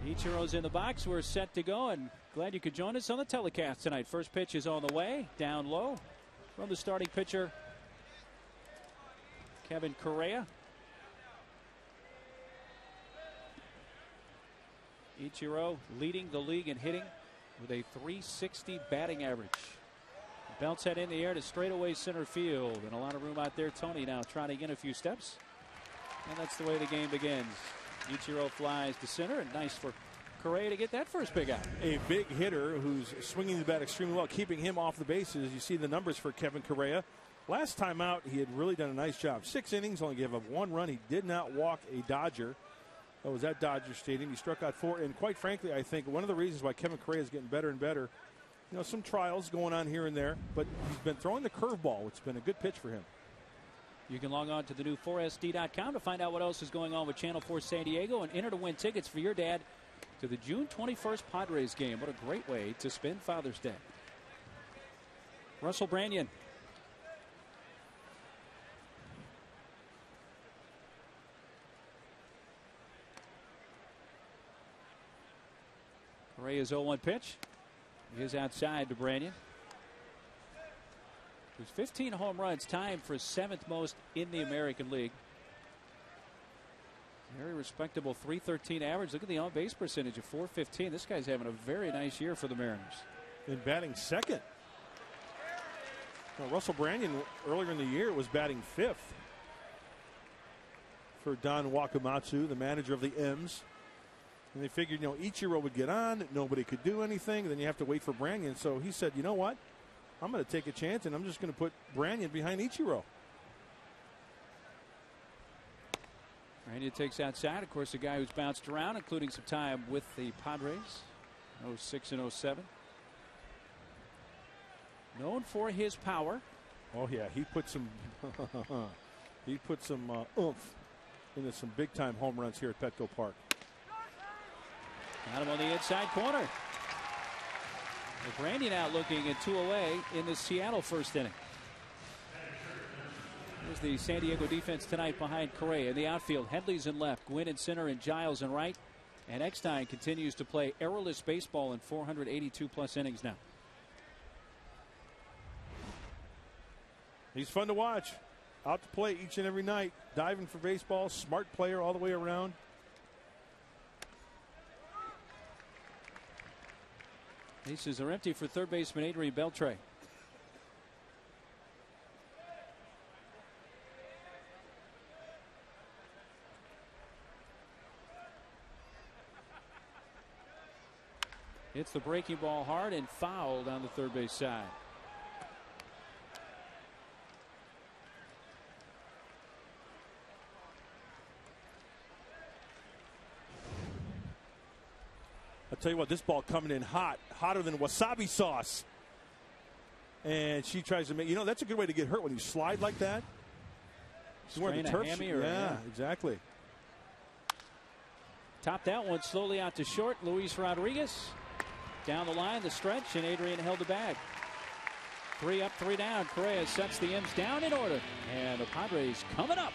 Ichiro's in the box. We're set to go, and glad you could join us on the telecast tonight. First pitch is on the way, down low from the starting pitcher, Kevin Correa. Ichiro leading the league in hitting with a .360 batting average. Bounce head in the air to straightaway center field, and a lot of room out there. Tony now trying to get a few steps, and that's the way the game begins. Ichiro flies to center, and nice for Correa to get that first big out. A big hitter who's swinging the bat extremely well, keeping him off the bases. You see the numbers for Kevin Correa. Last time out, he had really done a nice job. 6 innings, only gave up 1 run. He did not walk a Dodger. That was at Dodger Stadium. He struck out 4, and quite frankly, I think one of the reasons why Kevin Correa is getting better and better, you know, some trials going on here and there, but he's been throwing the curveball, which has been a good pitch for him. You can log on to the new 4SD.com to find out what else is going on with Channel 4 San Diego and enter to win tickets for your dad to the June 21st Padres game. What a great way to spend Father's Day. Russell Branyan. Correa's 0-1 pitch is outside to Branyan. With 15 home runs, tied for 7th most in the American League. Very respectable .313 average. Look at the on-base percentage of .415. This guy's having a very nice year for the Mariners. And batting second. Now, Russell Branyan earlier in the year was batting 5th for Don Wakamatsu, the manager of the M's. And they figured, you know, Ichiro would get on, nobody could do anything, then you have to wait for Branyan. So he said, you know what? I'm going to take a chance, and I'm just going to put Branyan behind Ichiro. Branyan takes outside. Of course, a guy who's bounced around, including some time with the Padres, 06 and 07. Known for his power. Oh yeah, he put some oomph into some big time home runs here at Petco Park. Got him on the inside corner. Branyan out looking at 2 away in the Seattle first inning. Here's the San Diego defense tonight behind Correa. In the outfield, Headley's in left, Gwynn in center, and Giles in right. And Eckstein continues to play errorless baseball in 482 plus innings now. He's fun to watch. Out to play each and every night. Diving for baseball. Smart player all the way around. Bases are empty for third baseman Adrian Beltre. Hits the breaking ball hard and foul down the third base side. I'll tell you what, this ball coming in hot, hotter than wasabi sauce. And she tries to make, you know, that's a good way to get hurt when you slide like that. She's wearing the turf. Yeah, exactly. Top that one slowly out to short. Luis Rodriguez down the line, the stretch, and Adrian held the bag. 3 up, 3 down. Correa sets the M's down in order. And the Padres coming up.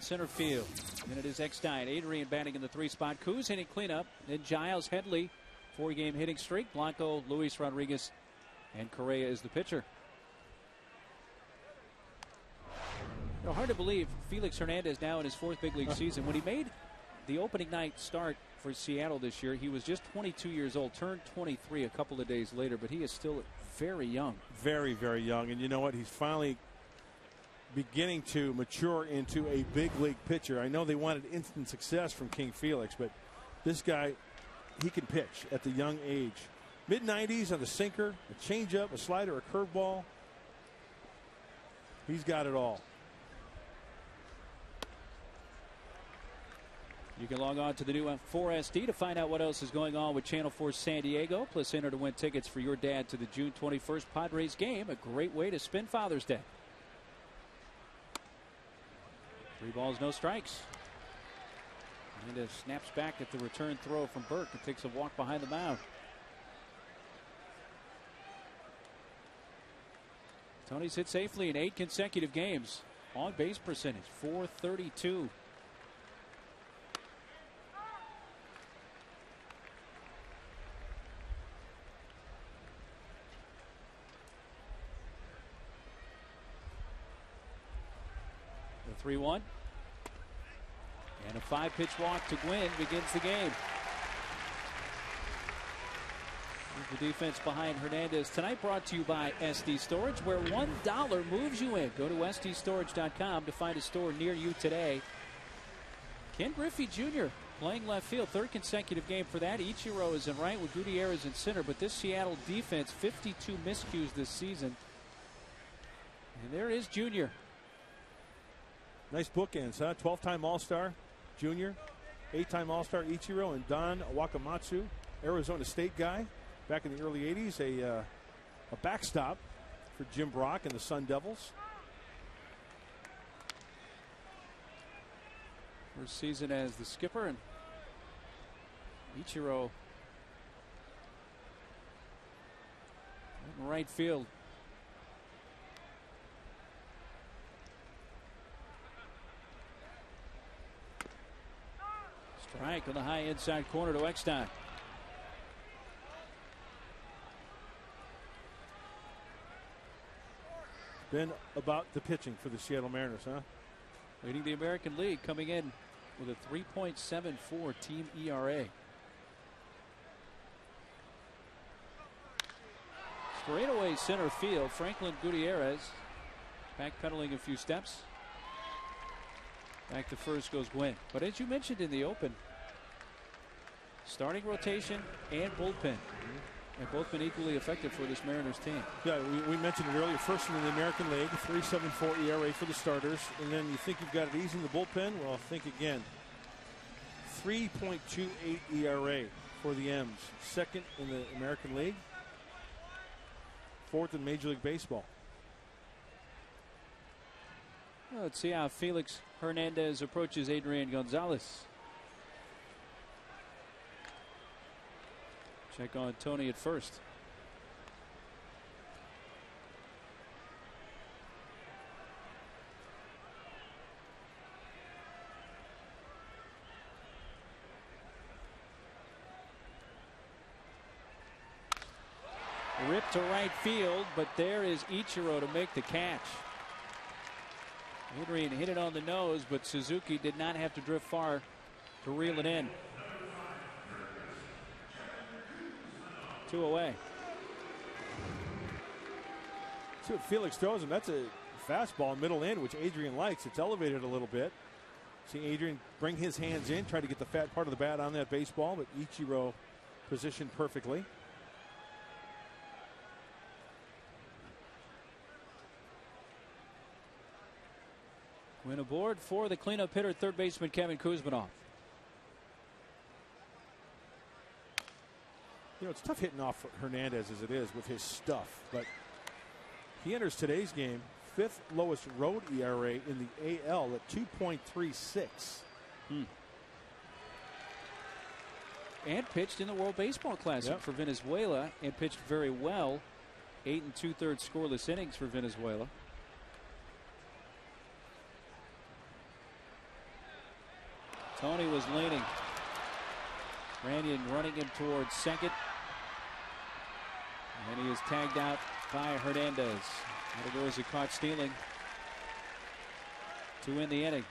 Center field. And it is Eckstein. Adrian batting in the 3 spot. Kuz hitting cleanup. Then Giles, Headley. 4-game hitting streak. Blanco, Luis Rodriguez, and Correa is the pitcher. You know, hard to believe Felix Hernandez now in his 4th big league season. When he made the opening night start for Seattle this year, he was just 22 years old. Turned 23 a couple of days later, but he is still very young. Very, very young. And you know what? He's finally beginning to mature into a big league pitcher. I know they wanted instant success from King Felix, but this guy, he can pitch at the young age. Mid-90s on the sinker, a changeup, a slider, a curveball. He's got it all. You can log on to the new 4 SD to find out what else is going on with Channel 4 San Diego. Plus, enter to win tickets for your dad to the June 21st Padres game. A great way to spend Father's Day. 3 balls, no strikes. Hernandez snaps back at the return throw from Burke and takes a walk behind the mound. Tony's hit safely in 8 consecutive games. On base percentage, .432. The 3-1. And a 5-pitch walk to Gwynn begins the game. The defense behind Hernandez tonight brought to you by SD Storage, where $1 moves you in. Go to SDStorage.com to find a store near you today. Ken Griffey Jr. playing left field, 3rd consecutive game for that. Ichiro is in right with Gutierrez in center, but this Seattle defense, 52 miscues this season. And there is Jr. Nice bookends, huh? 12-time All-Star Junior, 8-time All-Star Ichiro, and Don Wakamatsu, Arizona State guy. Back in the early 80s, a backstop for Jim Brock and the Sun Devils. First season as the skipper, and Ichiro in right field. Strike on the high inside corner to Eckstein. Been about the pitching for the Seattle Mariners, huh? Leading the American League, coming in with a 3.74 team ERA. Straightaway center field. Franklin Gutierrez backpedaling a few steps. Back to first goes Gwynn. But as you mentioned in the open, starting rotation and bullpen have both been equally effective for this Mariners team. Yeah, we mentioned it earlier. First in the American League, 3.74 ERA for the starters. And then you think you've got it easy in the bullpen? Well, think again. 3.28 ERA for the M's. 2nd in the American League. 4th in Major League Baseball. Well, let's see how Felix Hernandez approaches Adrian Gonzalez. Check on Tony at first. Ripped to right field, but there is Ichiro to make the catch. Adrian hit it on the nose, but Suzuki did not have to drift far to reel it in. 2 away. See what Felix throws him. That's a fastball middle in, which Adrian likes. It's elevated a little bit. See Adrian bring his hands in, try to get the fat part of the bat on that baseball, but Ichiro positioned perfectly. Win aboard for the cleanup hitter, 3rd baseman Kevin Kuzmanoff. You know, it's tough hitting off Hernandez as it is with his stuff, but he enters today's game 5th lowest road ERA in the AL at 2.36. And pitched in the World Baseball Classic for Venezuela, and pitched very well. 8 2/3 scoreless innings for Venezuela. Tony was leaning. Ranyan running him towards second. And he is tagged out by Hernandez. There goes, he caught stealing to win the inning.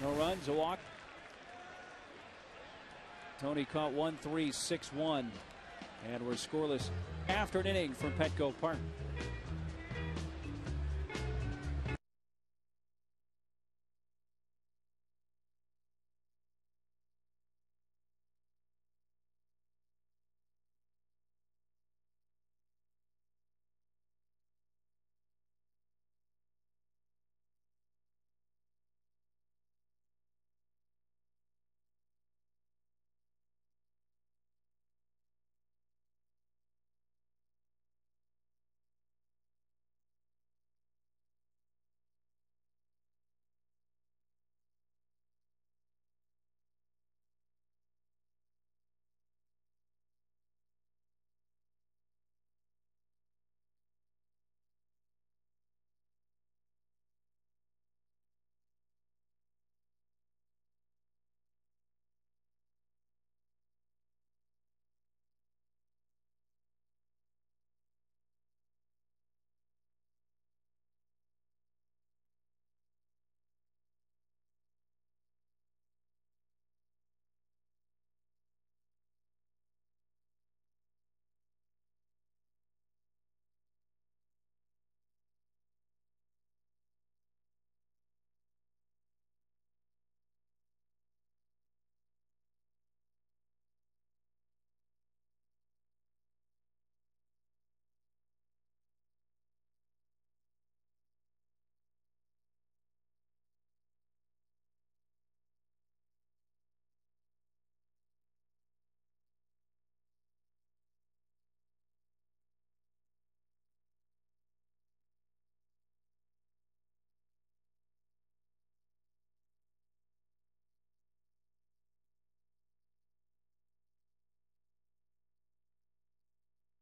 No runs, a walk. Tony caught 1-3, 6-1. And we're scoreless after an inning from Petco Park.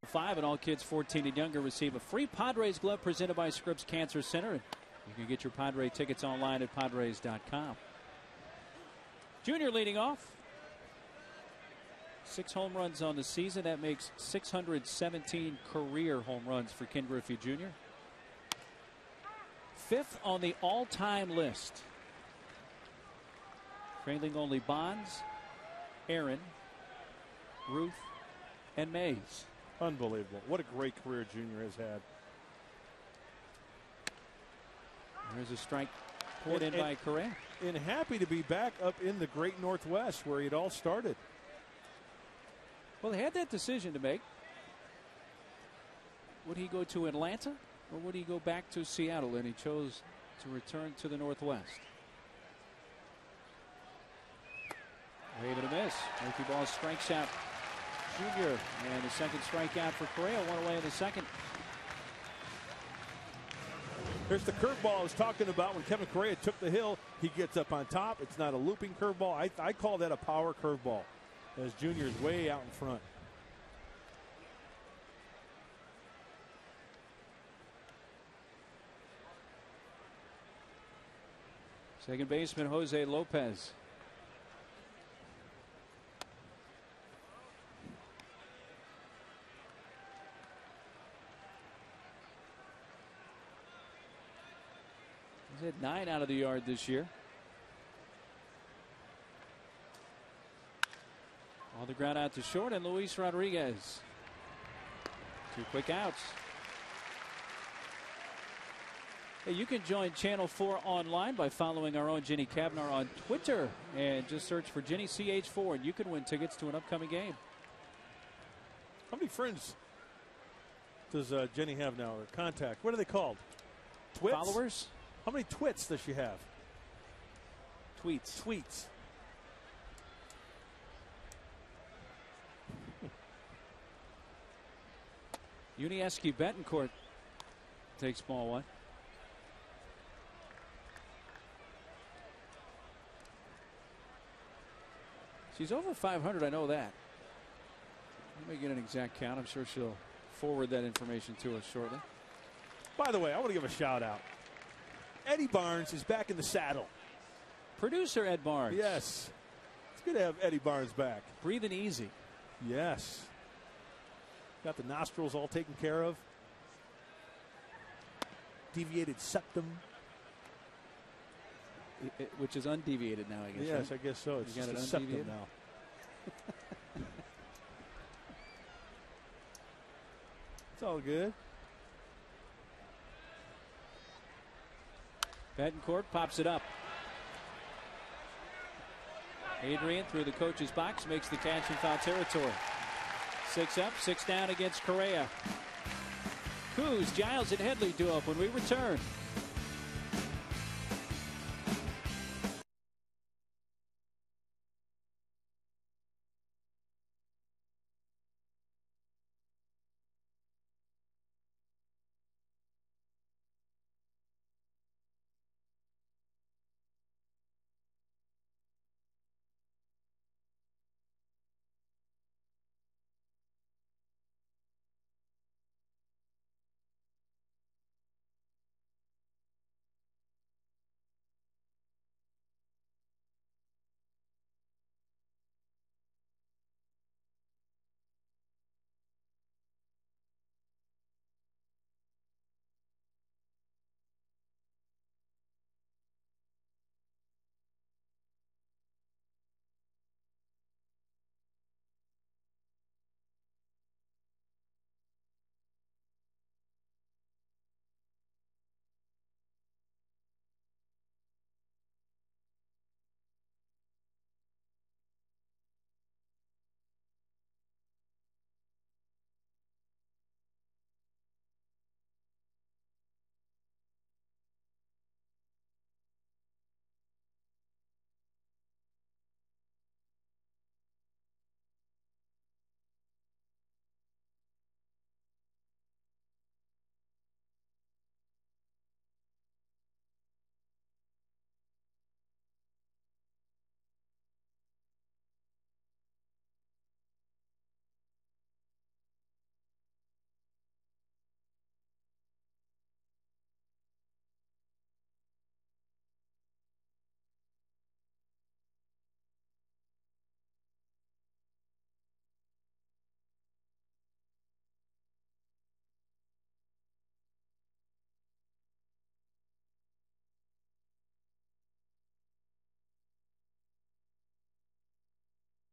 Five and all kids 14 and younger receive a free Padres glove presented by Scripps Cancer Center. And you can get your Padres tickets online at Padres.com. Junior leading off. 6 home runs on the season. That makes 617 career home runs for Ken Griffey Jr. 5th on the all-time list. Trailing only Bonds, Aaron, Ruth, and Mays. Unbelievable. What a great career Junior has had. There's a strike poured in by Correa. And happy to be back up in the great Northwest where it all started. Well, they had that decision to make. Would he go to Atlanta or would he go back to Seattle? And he chose to return to the Northwest. Wave and a miss. Murphy Ball strikes out Junior, and the second strikeout for Correa. One away in the second. There's the curveball I was talking about when Kevin Correa took the hill. He gets up on top. It's not a looping curveball. I call that a power curveball as Junior's way out in front. Second baseman Jose Lopez. He's hit 9 out of the yard this year. On the ground out to short, and Luis Rodriguez. 2 quick outs. Hey, you can join Channel 4 online by following our own Jenny Kavnar on Twitter and just search for Jenny CH4 and you can win tickets to an upcoming game. How many friends does Jenny have now, or contact? What are they called? Twits? Followers? How many twits does she have? Tweets. Tweets. Unieski Betancourt takes ball 1. She's over 500, I know that. Let me get an exact count. I'm sure she'll forward that information to us shortly. By the way, I want to give a shout out. Eddie Barnes is back in the saddle. Producer Ed Barnes. Yes. It's good to have Eddie Barnes back. Breathing easy. Yes. Got the nostrils all taken care of. Deviated septum. Which is undeviated now, I guess. Yes, right? I guess so. It's you just got a it septum undeviated now. It's all good. Betancourt pops it up. Adrian through the coach's box makes the catch in foul territory. 6 up, 6 down against Correa. Kuz, Giles, and Headley do up when we return.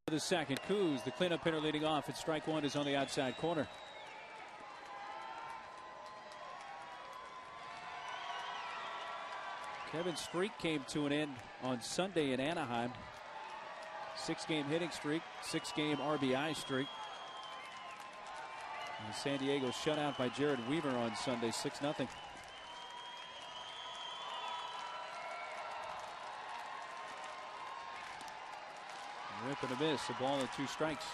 The second, Kuz, the cleanup hitter leading off, and strike one is on the outside corner. Kevin's streak came to an end on Sunday in Anaheim. 6-game hitting streak, 6-game RBI streak. And San Diego shut out by Jared Weaver on Sunday, 6-0. Rip and a miss, a ball and 2 strikes.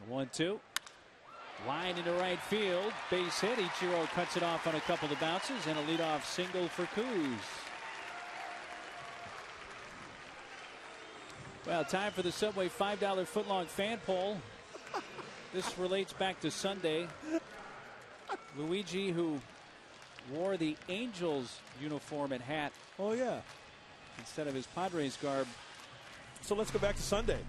The 1-2. Line into right field. Base hit. Ichiro cuts it off on a couple of bounces and a leadoff single for Kuz. Well, time for the Subway $5 footlong fan poll. This relates back to Sunday. Luigi, who wore the Angels uniform and hat. Oh, yeah. Instead of his Padres garb. So let's go back to Sunday.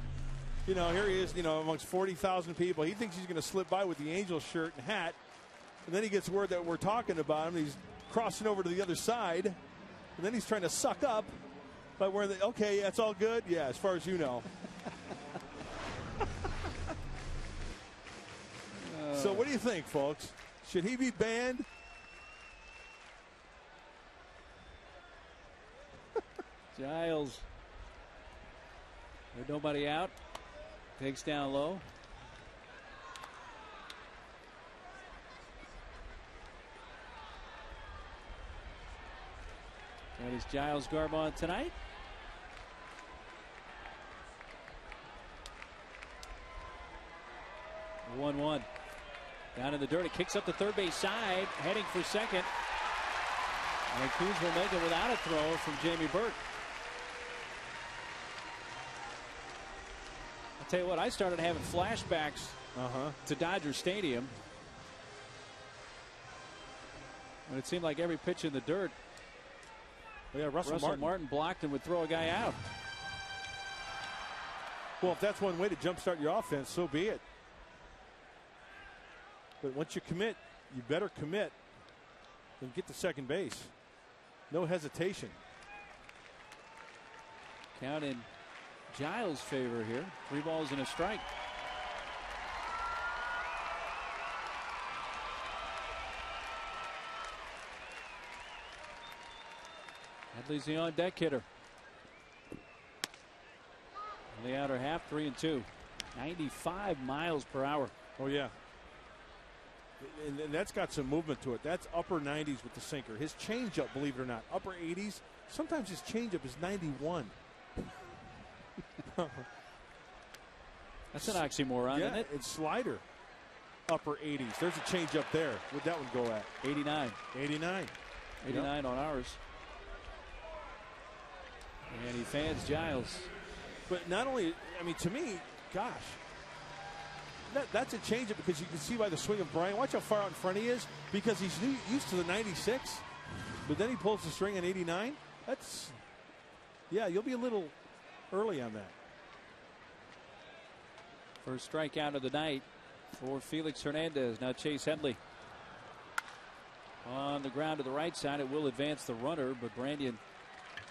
You know, here he is, you know, amongst 40,000 people. He thinks he's going to slip by with the Angels shirt and hat. And then he gets word that we're talking about him. He's crossing over to the other side. And then he's trying to suck up. But we're okay, that's all good? Yeah, as far as you know. So what do you think, folks? Should he be banned? Giles. There's nobody out. Takes down low. That is Giles garb on tonight. 1-1. Down in the dirt. It kicks up the third base side. Heading for second. And Kuz will make it without a throw from Jamie Burke. I'll tell you what, I started having flashbacks to Dodger Stadium. And it seemed like every pitch in the dirt, Russell Martin blocked and would throw a guy out. Well, if that's one way to jumpstart your offense, so be it. But once you commit, you better commit and get to second base. No hesitation. Count in Giles' favor here. 3 balls and a strike. Headley's the on-deck hitter. In the outer half, 3-2. 95 miles per hour. Oh, yeah. And that's got some movement to it. That's upper 90s with the sinker. His changeup, believe it or not, upper 80s. Sometimes his changeup is 91. That's an oxymoron, isn't it? It's slider. Upper 80s. There's a changeup there. What'd that one go at? 89. 89. 89 on ours. And he fans Giles. But not only, I mean, to me, gosh, that's a changeup because you can see by the swing of Brian. Watch how far out in front he is because he's used to the 96. But then he pulls the string on 89. That's, yeah, you'll be a little early on that. First strikeout of the night for Felix Hernandez. Now Chase Headley on the ground to the right side. It will advance the runner, but Brandian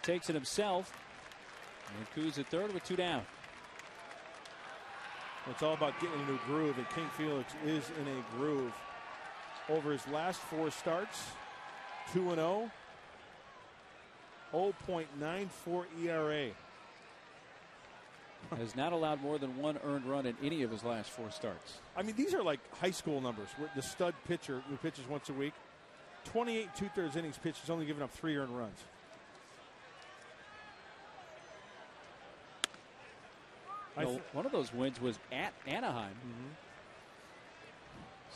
takes it himself. And Kuz at third with 2 down. It's all about getting into a groove, and King Felix is in a groove. Over his last 4 starts, 2-0, 0.94 ERA. Has not allowed more than 1 earned run in any of his last 4 starts. I mean, these are like high school numbers. The stud pitcher who pitches once a week, 28 2/3 innings pitched, has only given up 3 earned runs. One of those wins was at Anaheim.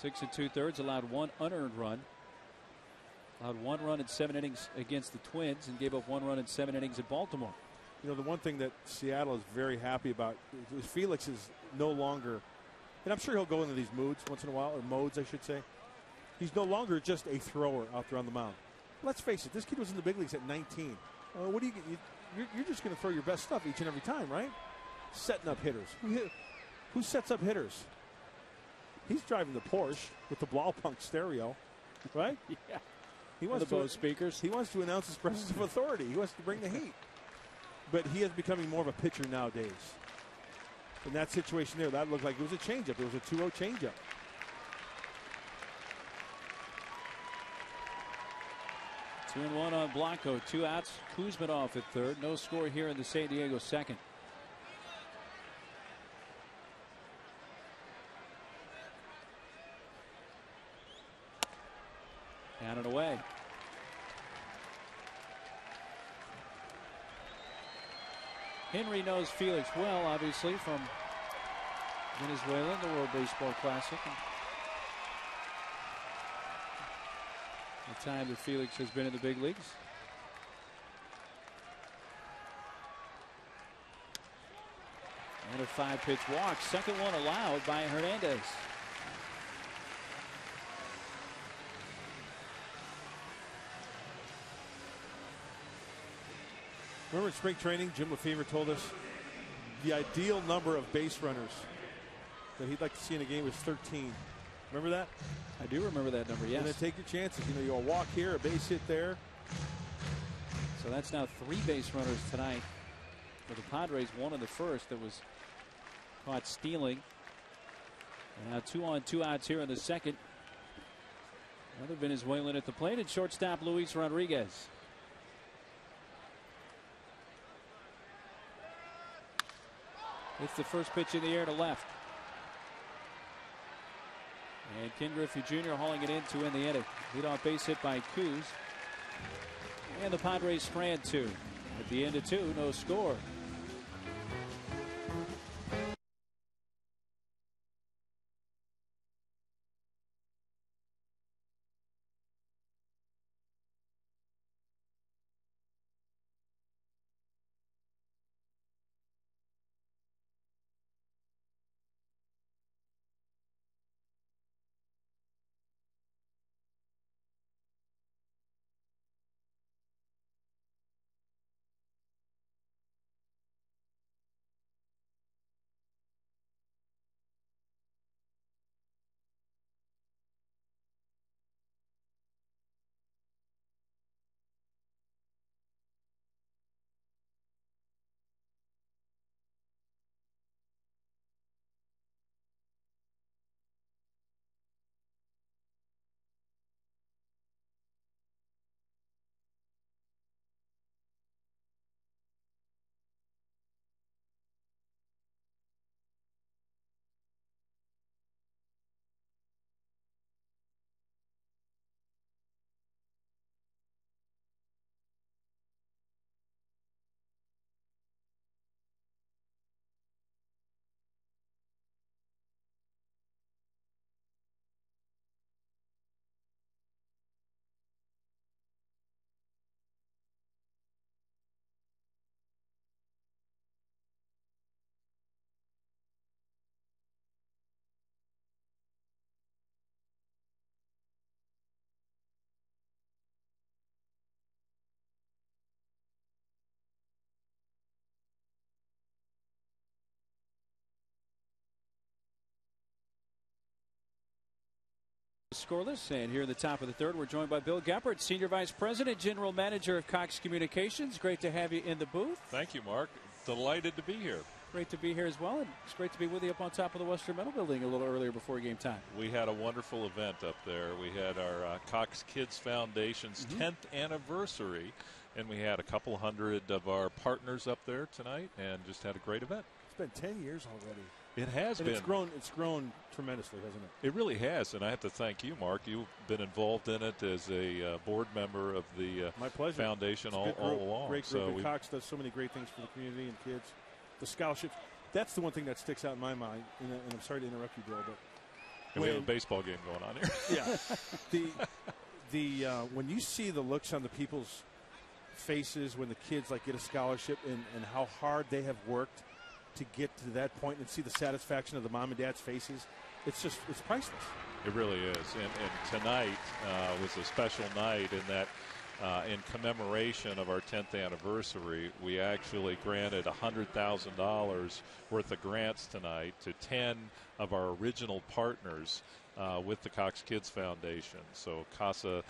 6 2/3, allowed 1 unearned run. Allowed 1 run in 7 innings against the Twins and gave up 1 run in 7 innings at Baltimore. You know, the one thing that Seattle is very happy about is Felix is no longer, and I'm sure he'll go into these moods once in a while, or modes, I should say. He's no longer just a thrower out there on the mound. Let's face it, this kid was in the big leagues at 19. What do you get? You're just going to throw your best stuff each and every time, right? Setting up hitters. Who sets up hitters? He's driving the Porsche with the Blaupunkt stereo, right? Yeah. He wants the Bose speakers. He wants to announce his presence of authority. He wants to bring the heat. But he is becoming more of a pitcher nowadays. In that situation there, that looked like it was a changeup. It was a 2-0 changeup. Two and one on Blanco. 2 outs. Kuzmanov at third. No score here in the San Diego second. Down and away. Henry knows Felix well, obviously, from Venezuela in the World Baseball Classic. The time that Felix has been in the big leagues. And a 5-pitch walk. Second one allowed by Hernandez. Remember in spring training, Jim Lefevre told us the ideal number of base runners that he'd like to see in a game was 13. Remember that? I do remember that number, yes. And then take your chances. You know, you'll walk here, a base hit there. So that's now 3 base runners tonight for the Padres. 1 in the first that was caught stealing. And now 2 on 2 outs here in the second. Another Venezuelan at the plate, and shortstop Luis Rodriguez. It's the first pitch in the air to left. And Ken Griffey Jr. hauling it in to win the inning. Leadoff base hit by Kuz. And the Padres strand 2. At the end of 2, no score. scoreless. And here in the top of the third, we're joined by Bill Geppert, Senior Vice President, General Manager of Cox Communications. Great to have you in the booth. Thank you, Mark. Delighted to be here. Great to be here as well, and it's great to be with you up on top of the Western Metal Building a little earlier before game time. We had a wonderful event up there. We had our Cox Kids Foundation's 10th anniversary, and we had a couple hundred of our partners up there tonight, and just had a great event. It's been 10 years already. It has been. It's grown tremendously, hasn't it? It really has, and I have to thank you, Mark. You've been involved in it as a board member of the My pleasure. foundation all along. Great group. Cox does so many great things for the community and kids. The scholarships. That's the one thing that sticks out in my mind. And I'm sorry to interrupt you, Bill, but we have a baseball game going on here. Yeah. When you see the looks on the people's faces when the kids get a scholarship and how hard they have worked to get to that point, and see the satisfaction of the mom and dad's faces, it's priceless. It really is. And tonight was a special night in that in commemoration of our 10th anniversary, we actually granted $100,000 worth of grants tonight to 10 of our original partners with the Cox Kids Foundation. So Casa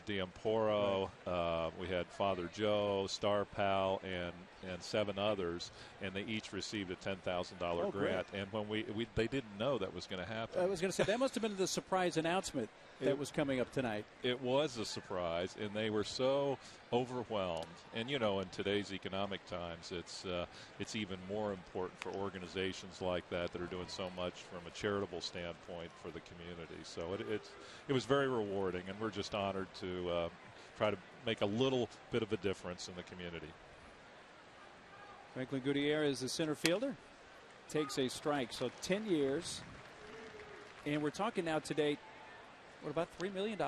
D'Amporo, we had Father Joe, Star Pal, and 7 others, and they each received a $10,000 grant. And when they didn't know that was going to happen. I was going to say, that must have been the surprise announcement that was coming up tonight. It was a surprise, and they were so overwhelmed. And in today's economic times, it's even more important for organizations like that are doing so much from a charitable standpoint for the community. So it was very rewarding, and we're just honored to try to make a little bit of a difference in the community. Franklin Gutierrez, the center fielder, takes a strike. So 10 years, and we're talking now today. What, about $3 million?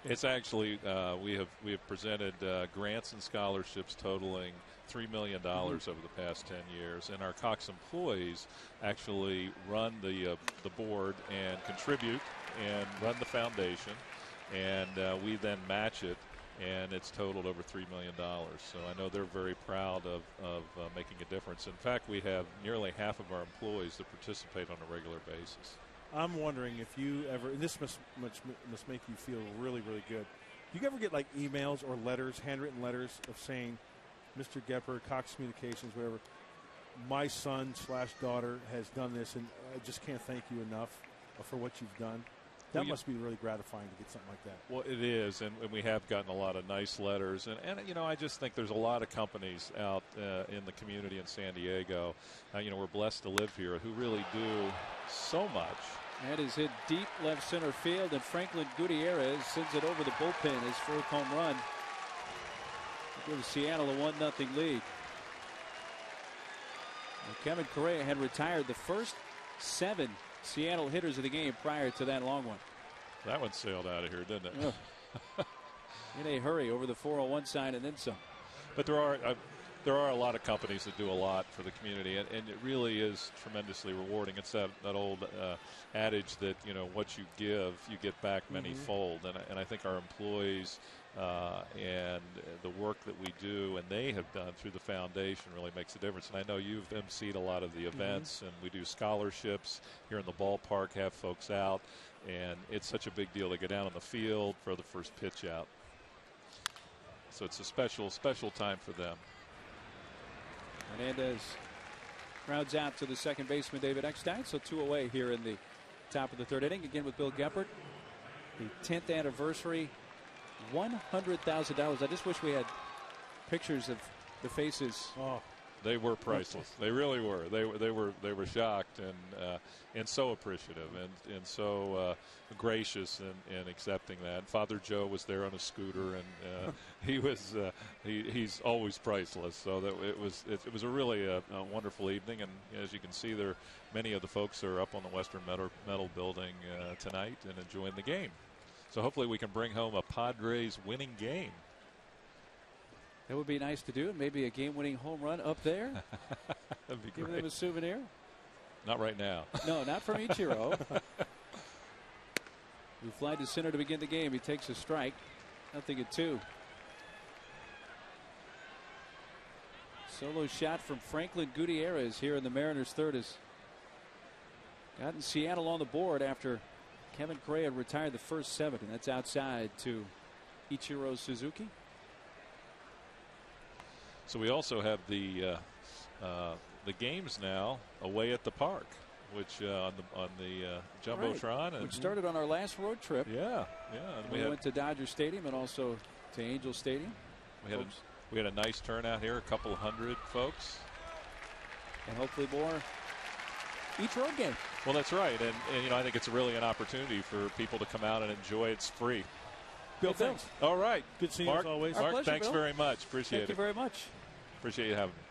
It's actually we have presented grants and scholarships totaling $3 million over the past 10 years, and our Cox employees actually run the board and contribute and run the foundation, and we then match it, and it's totaled over $3 million. So I know they're very proud of making a difference. In fact, we have nearly half of our employees that participate on a regular basis. I'm wondering if you ever, and this must make you feel really, really good. Do you ever get emails or letters, handwritten letters of saying, Mr. Geppert, Cox Communications, whatever, my son/daughter has done this, and I just can't thank you enough for what you've done? That must be really gratifying to get something like that. Well, it is, and we have gotten a lot of nice letters. And I just think there's a lot of companies out in the community in San Diego, we're blessed to live here, who really do so much. That is hit deep left center field, and Franklin Gutierrez sends it over the bullpen, his 4th home run. Gives Seattle a 1-0 lead. Well, Kevin Correa had retired the first 7 Seattle hitters of the game prior to that long one. That one sailed out of here, didn't it? In a hurry over the 401 sign and then some. But there are a lot of companies that do a lot for the community, and it really is tremendously rewarding. It's that old adage that what you give, you get back many-fold, and I think our employees and the work that we do and they have done through the foundation really makes a difference. And I know you've emceed a lot of the events, and we do scholarships here in the ballpark, have folks out, and it's such a big deal to get down on the field for the first pitch out. So it's a special time for them. Hernandez crowds out to the second baseman, David Eckstein. So 2 away here in the top of the third inning. Again with Bill Geppert. The 10th anniversary, $100,000. I just wish we had pictures of the faces. Oh, they were priceless. They really were. They were shocked and so appreciative and so gracious in accepting that. Father Joe was there on a scooter, and he's always priceless. So that it was a really a wonderful evening, and as you can see, many of the folks are up on the Western Metal Building tonight and enjoying the game. So hopefully we can bring home a Padres winning game. That would be nice to do. Maybe a game-winning home run up there. That'd be great. Give them a souvenir. Not right now. No, not from Ichiro. We fly to center to begin the game. He takes a strike. 0-2. Solo shot from Franklin Gutierrez here in the Mariners' third has gotten Seattle on the board after Kevin Correa retired the first 7, and that's outside to Ichiro Suzuki. So we also have the games now away at the park, which on the jumbotron, which started on our last road trip. Yeah. We went to Dodger Stadium and also to Angel Stadium. We had a nice turnout here, a couple hundred folks, and hopefully more each road game. Well, that's right, and I think it's really an opportunity for people to come out and enjoy. It's free. Bill, thanks. All right, good seeing you as always. Mark, pleasure, thanks Bill. very much. Appreciate it. Thank you very much. Appreciate you having me.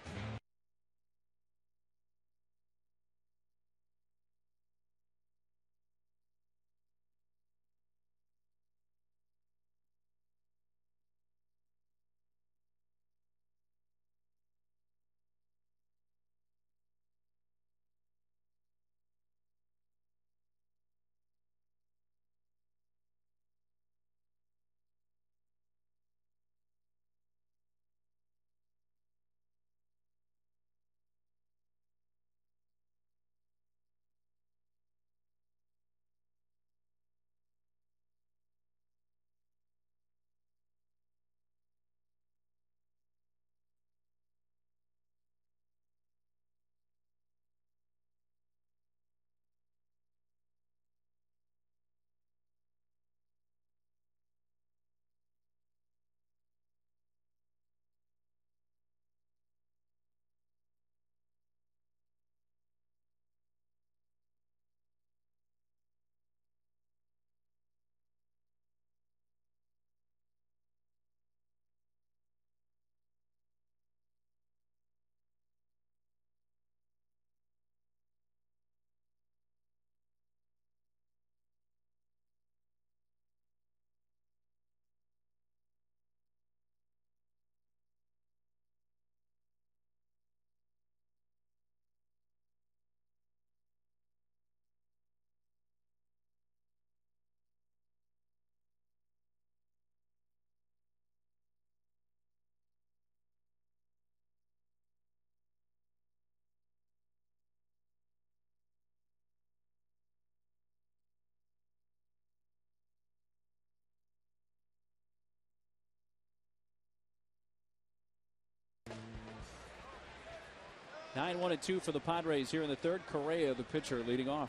Nine 1-2 for the Padres here in the third. Correa, the pitcher, leading off.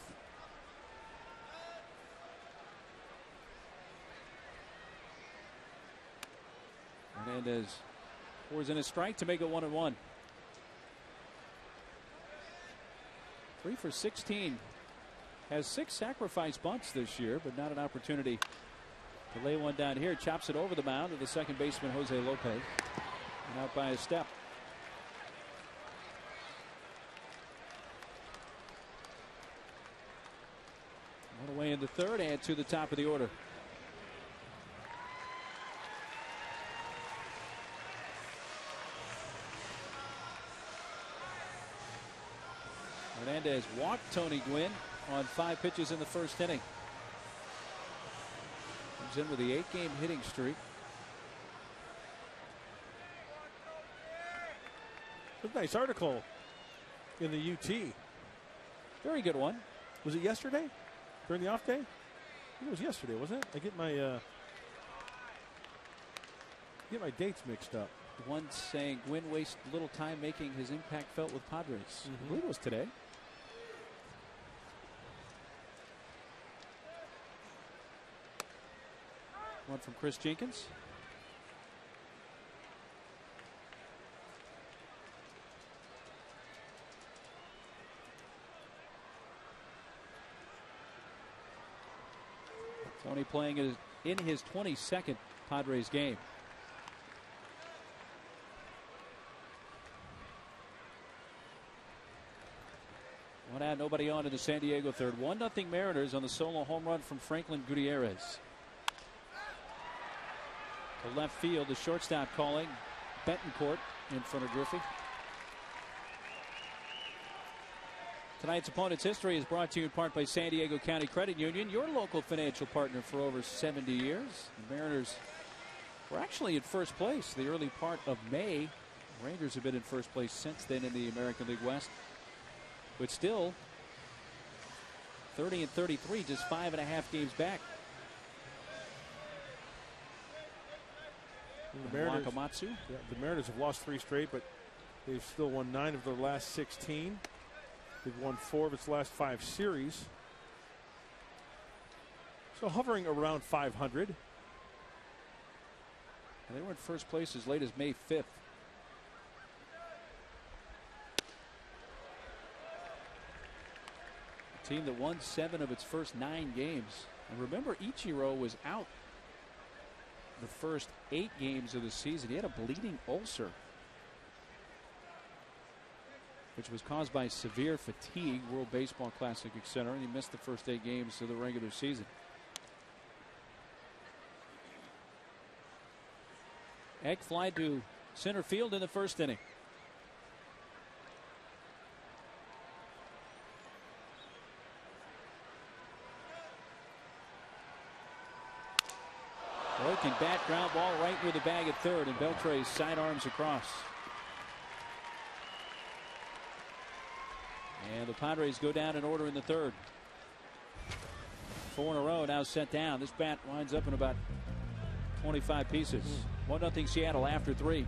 Hernandez pours in a strike to make it 1-1. 3 for 16. Has 6 sacrifice bunts this year, but not an opportunity to lay one down here. Chops it over the mound to the second baseman, Jose Lopez. And out by a step. One away in the third, and to the top of the order. Hernandez walked Tony Gwynn on 5 pitches in the first inning. Comes in with the 8-game hitting streak. That's a nice article in the UT. Very good one. Was it yesterday? During the off day? I think it was yesterday, wasn't it? I get my dates mixed up. The one saying Gwynn wastes little time making his impact felt with Padres. I believe it was today. One from Chris Jenkins. Tony playing in his 22nd Padres game. One out, nobody on in the San Diego third. 1-0 Mariners on the solo home run from Franklin Gutierrez. To left field, the shortstop calling. Betancourt in front of Griffey. Tonight's opponent's history is brought to you in part by San Diego County Credit Union, your local financial partner for over 70 years. The Mariners were actually in first place the early part of May. Rangers have been in first place since then in the American League West. But still, 30-33, just 5.5 games back. The Mariners, Wakamatsu. yeah, the Mariners have lost 3 straight, but they've still won 9 of their last 16. They've won 4 of its last 5 series. So hovering around 500. And they were in first place as late as May 5th. A team that won 7 of its first 9 games. And remember, Ichiro was out the first 8 games of the season. He had a bleeding ulcer, which was caused by severe fatigue, World Baseball Classic, etc. And he missed the first 8 games of the regular season. Eck fly to center field in the first inning. Broken bat, ground ball right near the bag at third, and Beltre sidearms across. And the Padres go down in order in the third. 4 in a row now set down. This bat winds up in about 25 pieces. 1-0 Seattle after 3.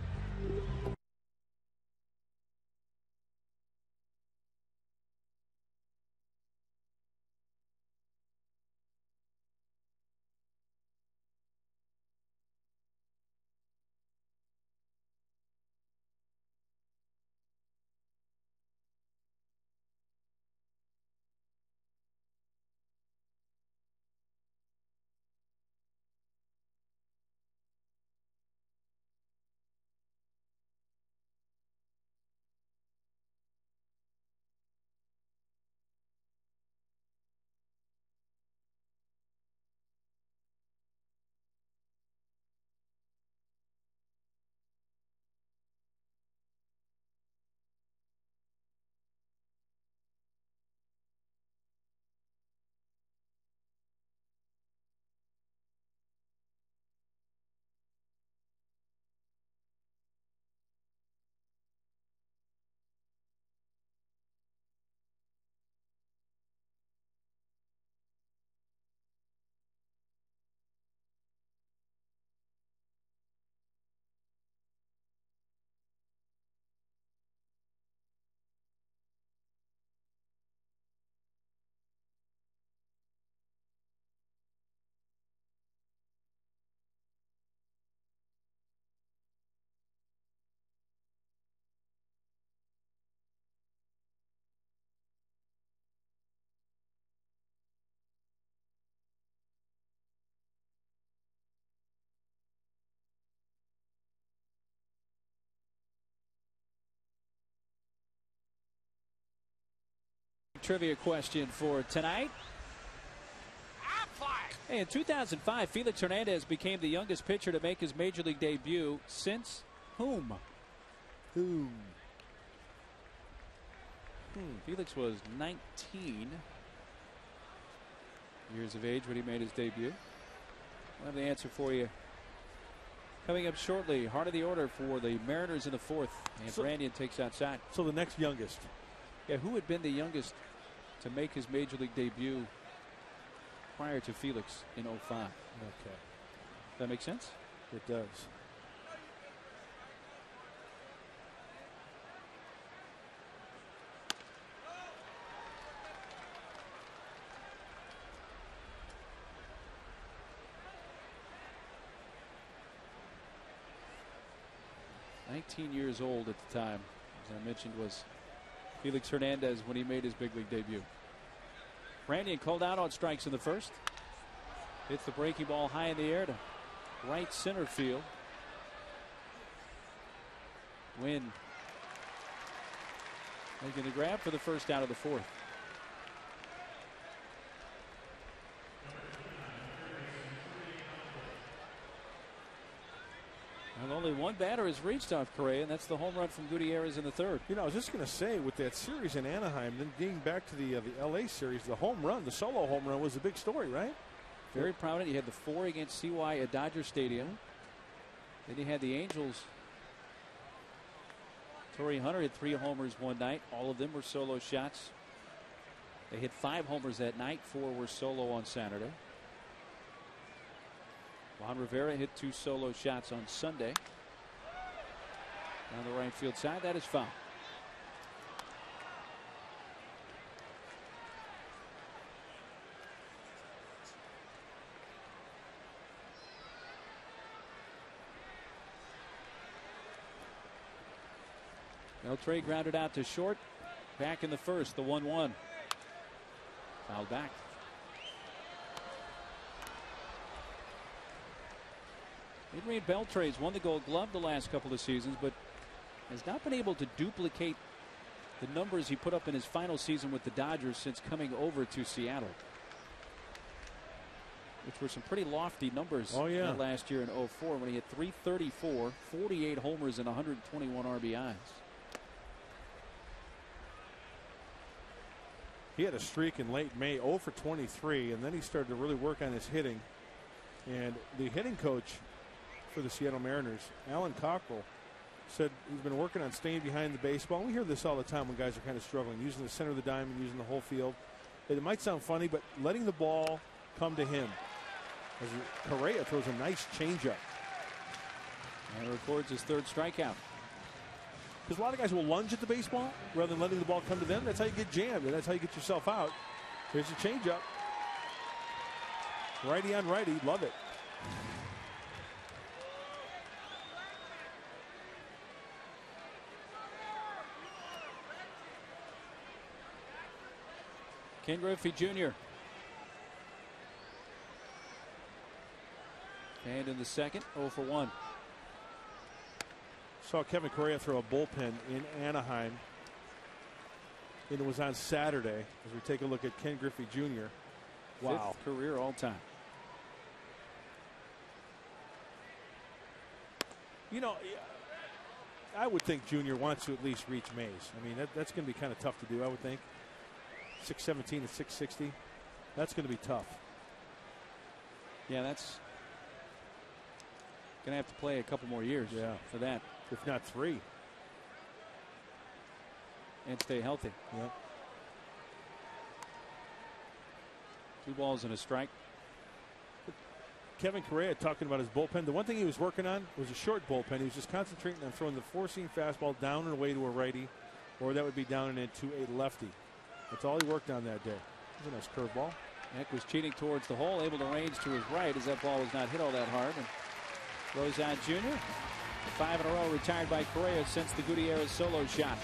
Trivia question for tonight. Hey, in 2005, Felix Hernandez became the youngest pitcher to make his major league debut since whom? Felix was 19 years of age when he made his debut. I'll have the answer for you coming up shortly. Heart of the order for the Mariners in the 4th. And Brandian takes outside. So the next youngest. Yeah, who had been the youngest to make his major league debut prior to Felix in 05? Okay. That make sense? It does. "19 years old at the time," as I mentioned, was Felix Hernandez when he made his big league debut. Brandian called out on strikes in the first. Hits the breaking ball high in the air to right center field. Wynn making the grab for the first out of the 4th. And only one batter has reached off Correa, and that's the home run from Gutierrez in the 3rd. You know, I was just going to say, with that series in Anaheim, then getting back to the LA series, the home run, the solo home run was a big story, right? Very prominent. He had the 4 against CY at Dodger Stadium. Then he had the Angels. Torrey Hunter had 3 homers one night. All of them were solo shots. They hit 5 homers that night. 4 were solo on Saturday. Juan Rivera hit 2 solo shots on Sunday. On the right field side, that is foul. Beltre grounded out to short. Back in the first, the 1-1. Fouled back. Adrian Beltre has won the Gold Glove the last couple of seasons, but has not been able to duplicate the numbers he put up in his final season with the Dodgers since coming over to Seattle, which were some pretty lofty numbers. Oh, yeah. Last year in 04 when he hit 334, 48 homers and 121 RBIs. He had a streak in late May, 0 for 23, and then he started to really work on his hitting. And the hitting coach for the Seattle Mariners, Alan Cockrell, said he's been working on staying behind the baseball. We hear this all the time when guys are kind of struggling, using the center of the diamond, using the whole field. It might sound funny, but letting the ball come to him. As Correa throws a nice changeup. And records his 3rd strikeout. Because a lot of guys will lunge at the baseball rather than letting the ball come to them. That's how you get jammed, and that's how you get yourself out. Here's a changeup. Righty on righty. Love it. Ken Griffey Jr. And in the second, 0 for 1. Saw Kevin Correa throw a bullpen in Anaheim. And it was on Saturday as we take a look at Ken Griffey Jr. Wow. 5th career all time. You know, I would think Jr. wants to at least reach Mays. I mean, that's going to be kind of tough to do, I would think. 617 and 660. That's going to be tough. Yeah, that's going to have to play a couple more years for that. If not 3. And stay healthy. Yep. 2 balls and a strike. Kevin Correa talking about his bullpen. The one thing he was working on was a short bullpen. He was just concentrating on throwing the 4-seam fastball down and away to a righty, or that would be down and into a lefty. That's all he worked on that day. It was a nice curveball. Eck was cheating towards the hole, able to range to his right as that ball was not hit all that hard. And Rosado Jr., 5 in a row retired by Correa since the Gutierrez solo shot.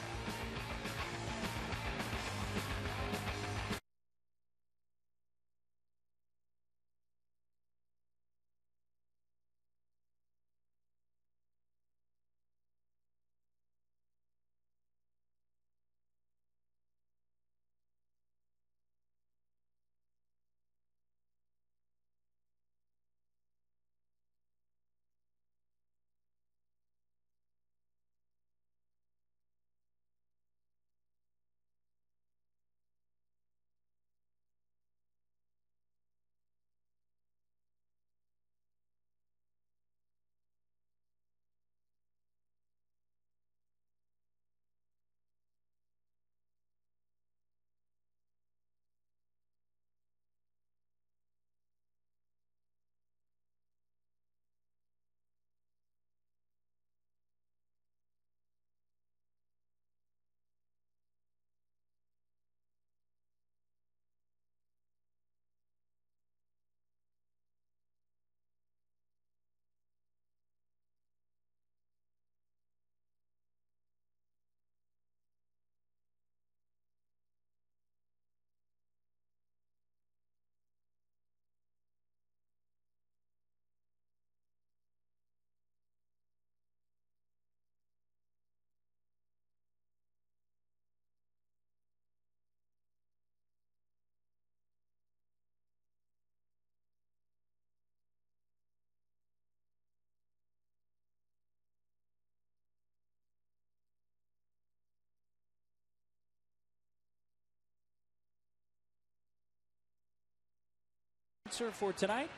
For tonight,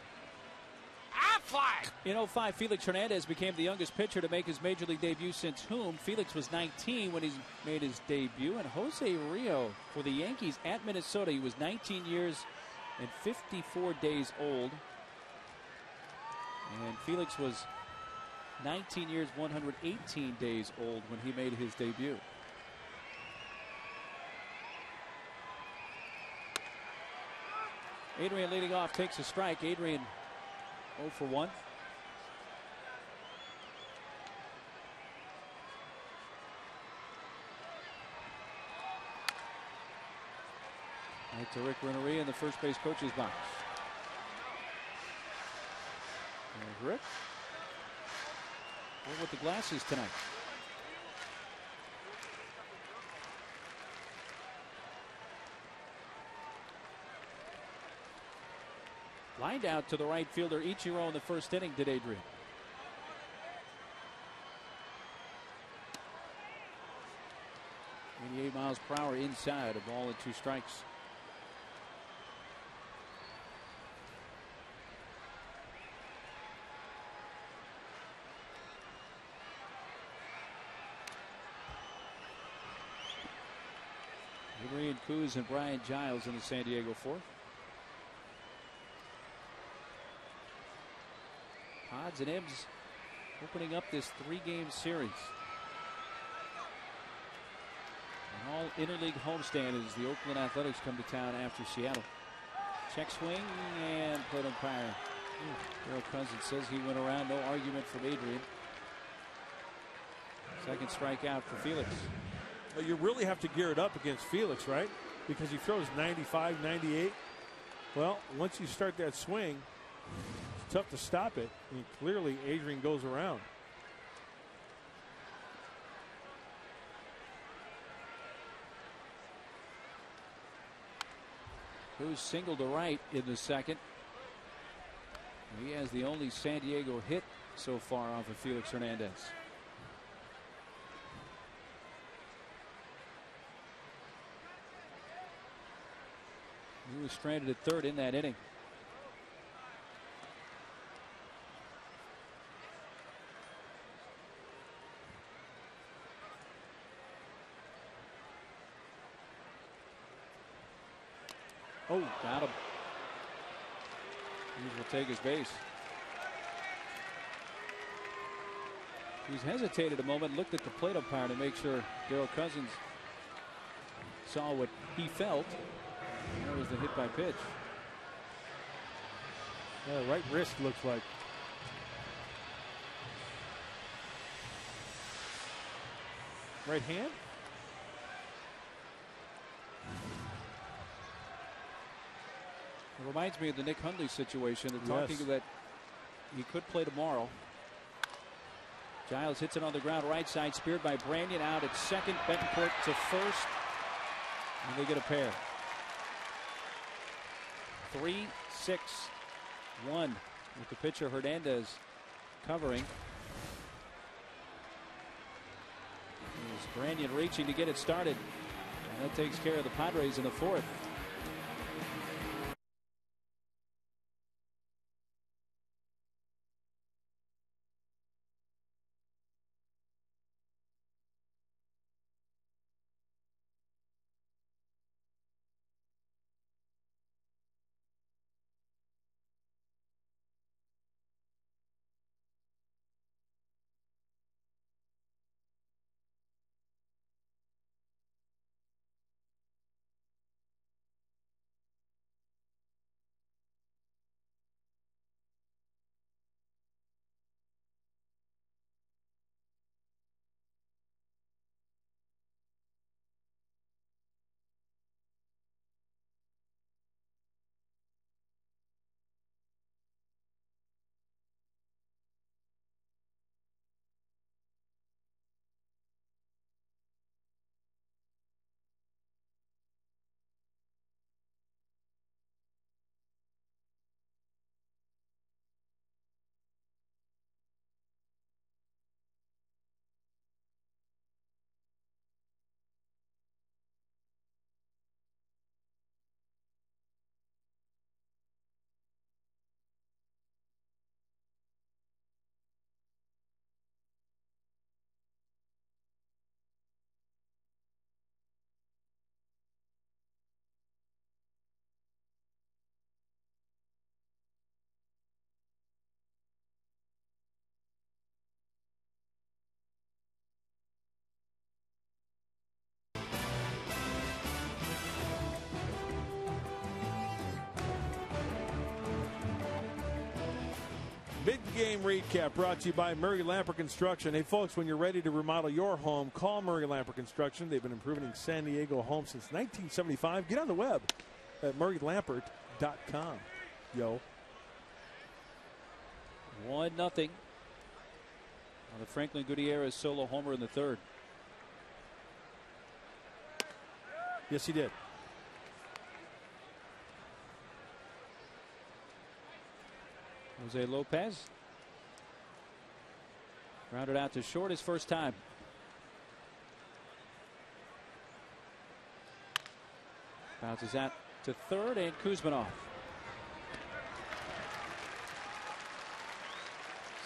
In 05, Felix Hernandez became the youngest pitcher to make his major league debut since whom. Felix was 19 when he made his debut. And Jose Rio for the Yankees at Minnesota. He was 19 years and 54 days old. And Felix was 19 years, 118 days old when he made his debut. Adrian leading off, takes a strike. Adrian 0 for 1. Right to Rick Rennery in the first base coach's box. There's Rick. Over with the glasses tonight. Lined out to the right fielder Ichiro in the first inning did Adrian. .88 miles per hour inside, a ball and 2 strikes. Adrian Kuz and Brian Giles in the San Diego fourth. Odds and ends opening up this 3-game series. An all interleague homestand as the Oakland Athletics come to town after Seattle. Check swing and plate umpire Daryl Cousins says he went around. No argument from Adrian. Second strikeout for Felix. Well, you really have to gear it up against Felix, right? Because he throws 95, 98. Well, once you start that swing, it's tough to stop it. And clearly, Adrian goes around. Who's single to right in the second. He has the only San Diego hit so far off of Felix Hernandez. He was stranded at third in that inning. Oh, got him. Hughes will take his base. He's hesitated a moment, looked at the plate umpire to make sure Daryl Cousins saw what he felt. That was the hit by pitch. Yeah, right wrist looks like. Right hand? It reminds me of the Nick Hundley situation. They're talking Yes. that he could play tomorrow. Giles hits it on the ground right side, speared by Branyan out at second. Betancourt to first, and they get a pair. 3-6-1 with the pitcher Hernandez covering. Branyan reaching to get it started, and that takes care of the Padres in the fourth. Big game recap brought to you by Murray Lamper Construction. Hey, folks, when you're ready to remodel your home, call Murray Lamper Construction. They've been improving San Diego homes since 1975. Get on the web at murraylampert.com. Yo. 1-0 on the Franklin Gutierrez solo homer in the third. Yes, he did. Jose Lopez grounded out to short his first time. Bounces out to third, and Kuzmanov.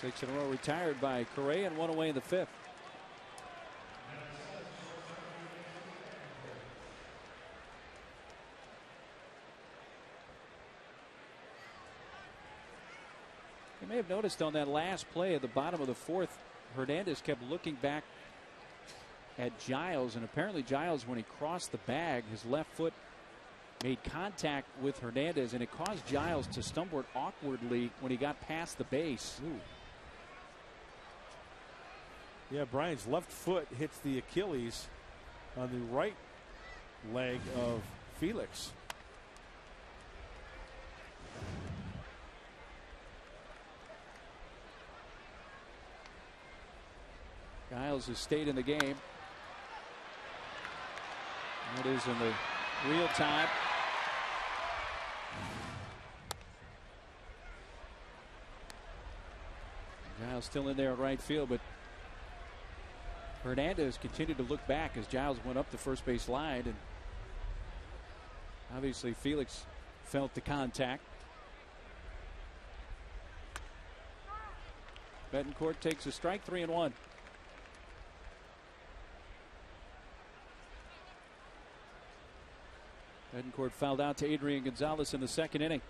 6 in a row retired by Correa, and 1 away in the fifth. You may have noticed on that last play at the bottom of the fourth, Hernandez kept looking back at Giles, and apparently Giles, when he crossed the bag, his left foot made contact with Hernandez, and it caused Giles to stumble awkwardly when he got past the base. Ooh. Yeah, Brian's left foot hits the Achilles on the right leg of Felix. Giles has stayed in the game. It is in the real time. Giles still in there at right field, but Hernandez continued to look back as Giles went up the first base line, and obviously Felix felt the contact. Betancourt takes a strike, 3-1. Betancourt fouled out to Adrian Gonzalez in the second inning.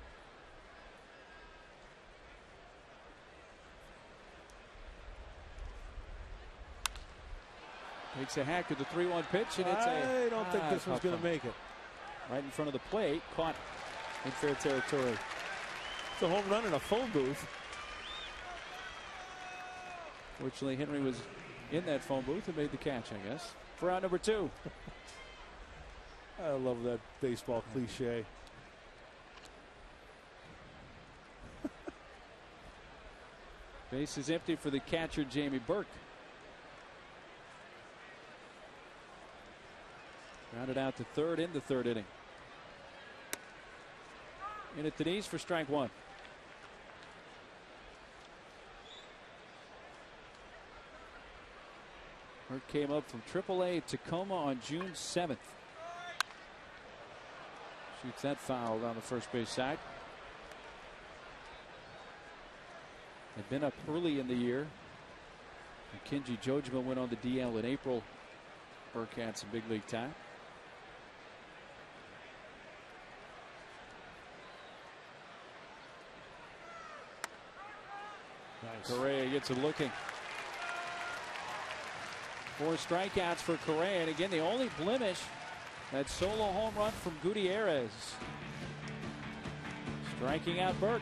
Takes a hack at the 3-1 pitch, and it's I don't think this one's going to make it. Right in front of the plate, caught in fair territory. It's a home run in a phone booth. Fortunately, Henry was in that phone booth and made the catch, I guess, for out number 2. I love that baseball cliche. Base is empty for the catcher, Jamie Burke. Grounded out to third in the third inning. In at the knees for strike 1. Burke came up from AAA Tacoma on June 7th. Shoots that foul on the first base side. Had been up early in the year. Kenji Jojima went on the DL in April. Burke had some big league time. Nice. Correa gets it looking. 4 strikeouts for Correa, and again the only blemish, that solo home run from Gutierrez. Striking out Burke.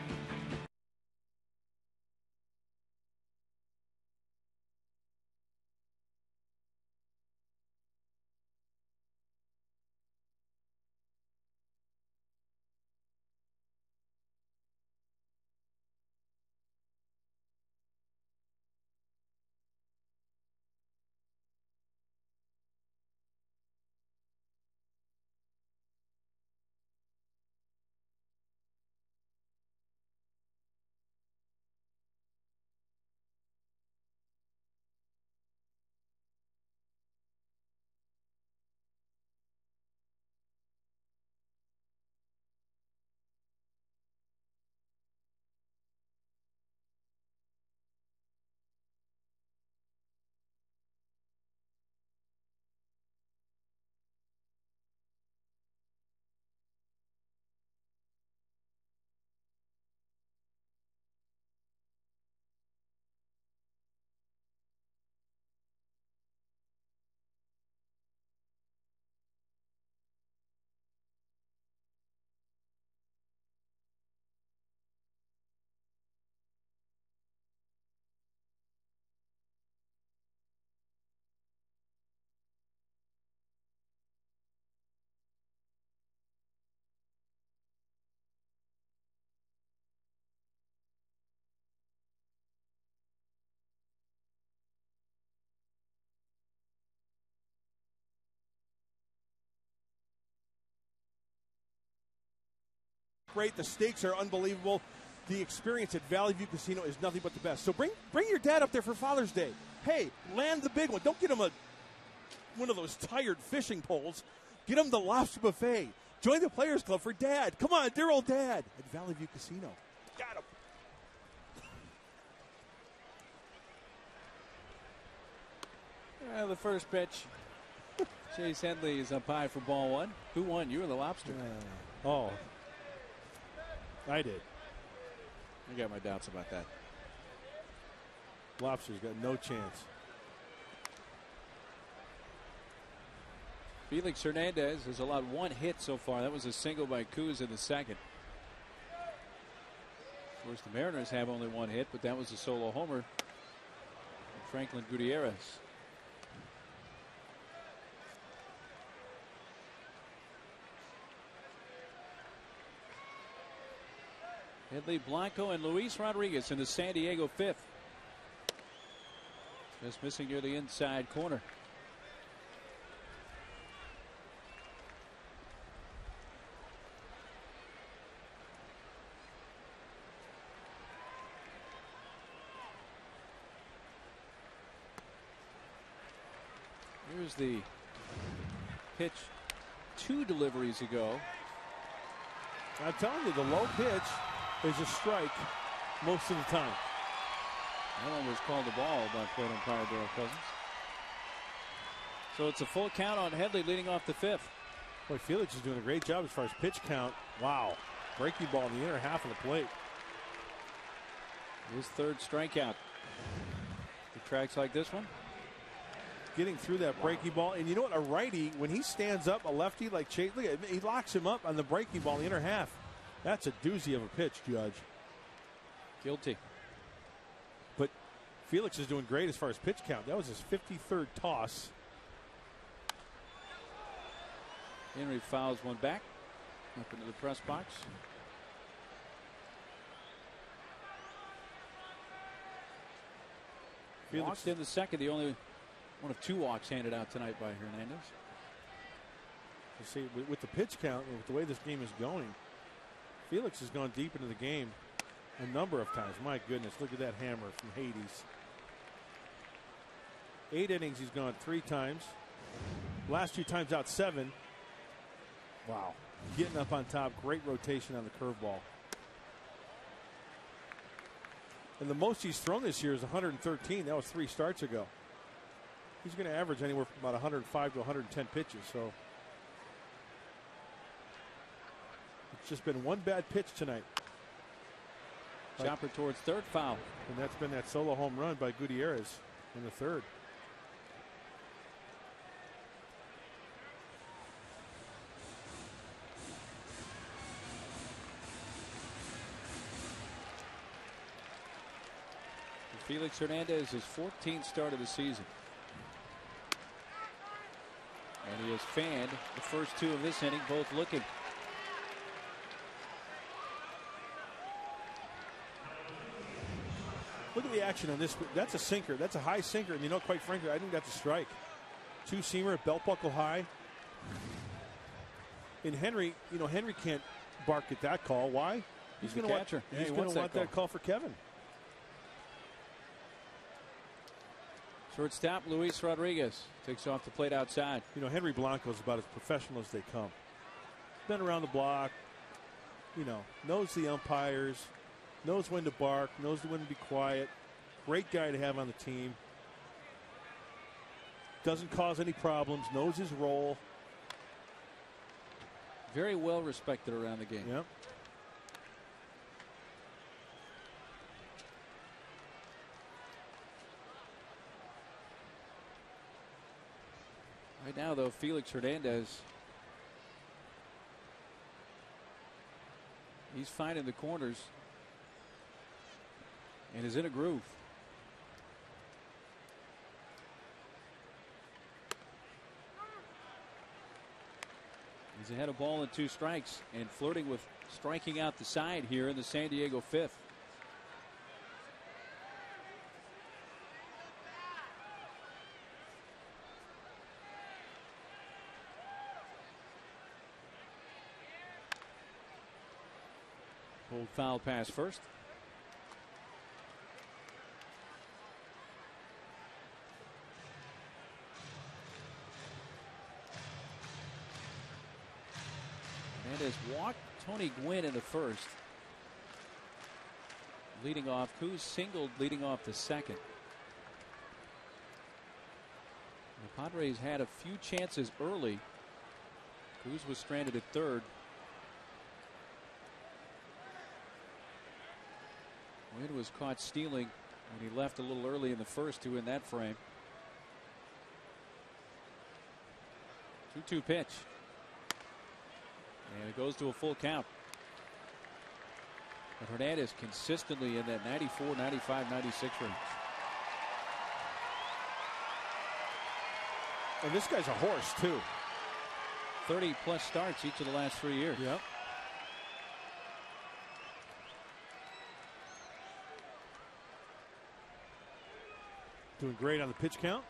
great. The stakes are unbelievable. The experience at Valley View Casino is nothing but the best. So bring your dad up there for Father's Day. Hey, land the big one. Don't get him one of those tired fishing poles. Get him the lobster buffet. Join the Players Club for Dad. Come on, dear old Dad at Valley View Casino. Got him. The first pitch. Chase Headley is up high for ball one. Who won? You or the lobster? I did. I got my doubts about that. Lobster's got no chance. Felix Hernandez has allowed one hit so far. That was a single by Kuz in the second. Of course, the Mariners have only one hit, but that was a solo homer from Franklin Gutierrez. Headley, Blanco, and Luis Rodriguez in the San Diego fifth. Just missing near the inside corner. Here's the pitch 2 deliveries ago. I'm telling you, the low pitch is a strike most of the time. That one was called the ball by plate umpire Darrell Cousins. So it's a full count on Headley leading off the fifth. Boy, Felix is doing a great job as far as pitch count. Wow. Breaking ball in the inner half of the plate. His third strikeout. The tracks like this one. Getting through that breaking ball. And you know what? A righty, when he stands up, a lefty like Chase, look at, he locks him up on the breaking ball in the inner half. That's a doozy of a pitch, Judge. Guilty. But Felix is doing great as far as pitch count. That was his 53rd toss. Henry fouls one back up into the press box. Felix Walked in the second, the only one of 2 walks handed out tonight by Hernandez. You see, with the pitch count and with the way this game is going, Felix has gone deep into the game a number of times. My goodness, look at that hammer from Hades. 8 innings, he's gone 3 times. Last 2 times out 7. Wow. Getting up on top, great rotation on the curveball. And the most he's thrown this year is 113. That was 3 starts ago. He's going to average anywhere from about 105 to 110 pitches. So it's just been one bad pitch tonight. Chopper towards third, foul. And that's been that solo home run by Gutierrez in the third. Felix Hernandez, his 14th start of the season. And he has fanned the first 2 of this inning, both looking. Look at the action on this. That's a sinker. That's a high sinker. And you know, quite frankly, I think that's a strike. 2-seamer, belt buckle high. And Henry, you know, Henry can't bark at that call. Why? He's going to catcher. He's going to want that call for Kevin. Shortstop Luis Rodriguez takes off the plate outside. You know, Henry Blanco is about as professional as they come. Been around the block, you know, knows the umpires, knows when to bark, knows when to be quiet. Great guy to have on the team. Doesn't cause any problems, knows his role. Very well respected around the game. Yep. Right now, though, Felix Hernandez, he's finding the corners and is in a groove. He's ahead of ball in 2 strikes and flirting with striking out the side here in the San Diego fifth. Pulled foul pass first. Hernandez walked Tony Gwynn in the first. Leading off, Kuz singled leading off the second. The Padres had a few chances early. Kuz was stranded at third. Gwynn was caught stealing when he left a little early in the first to win that frame. 2-2 pitch. And it goes to a full count. But Hernandez consistently in that 94, 95, 96 range. And this guy's a horse, too. 30-plus starts each of the last 3 years. Yep. Doing great on the pitch count.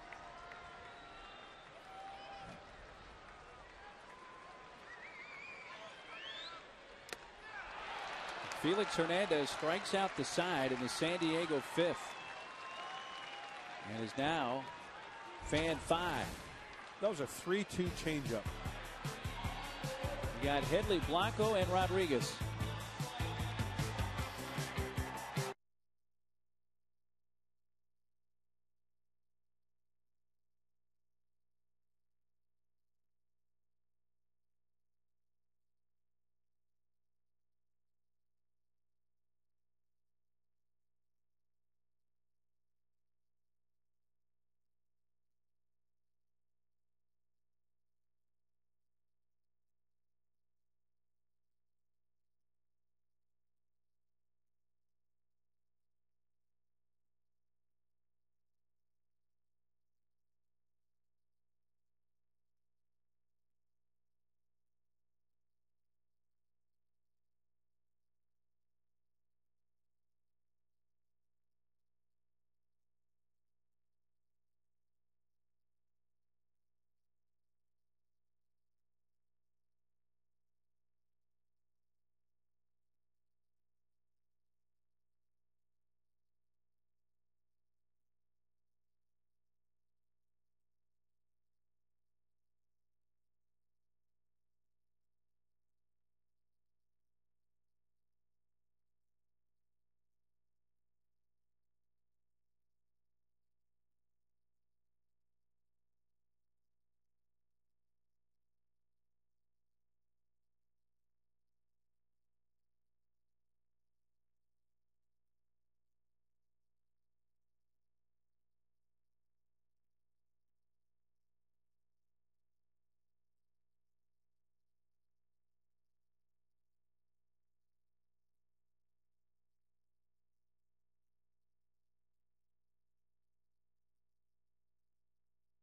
Felix Hernandez strikes out the side in the San Diego fifth. And is now fan 5. That was a 3-2 changeup. You got Headley, Blanco, and Rodriguez.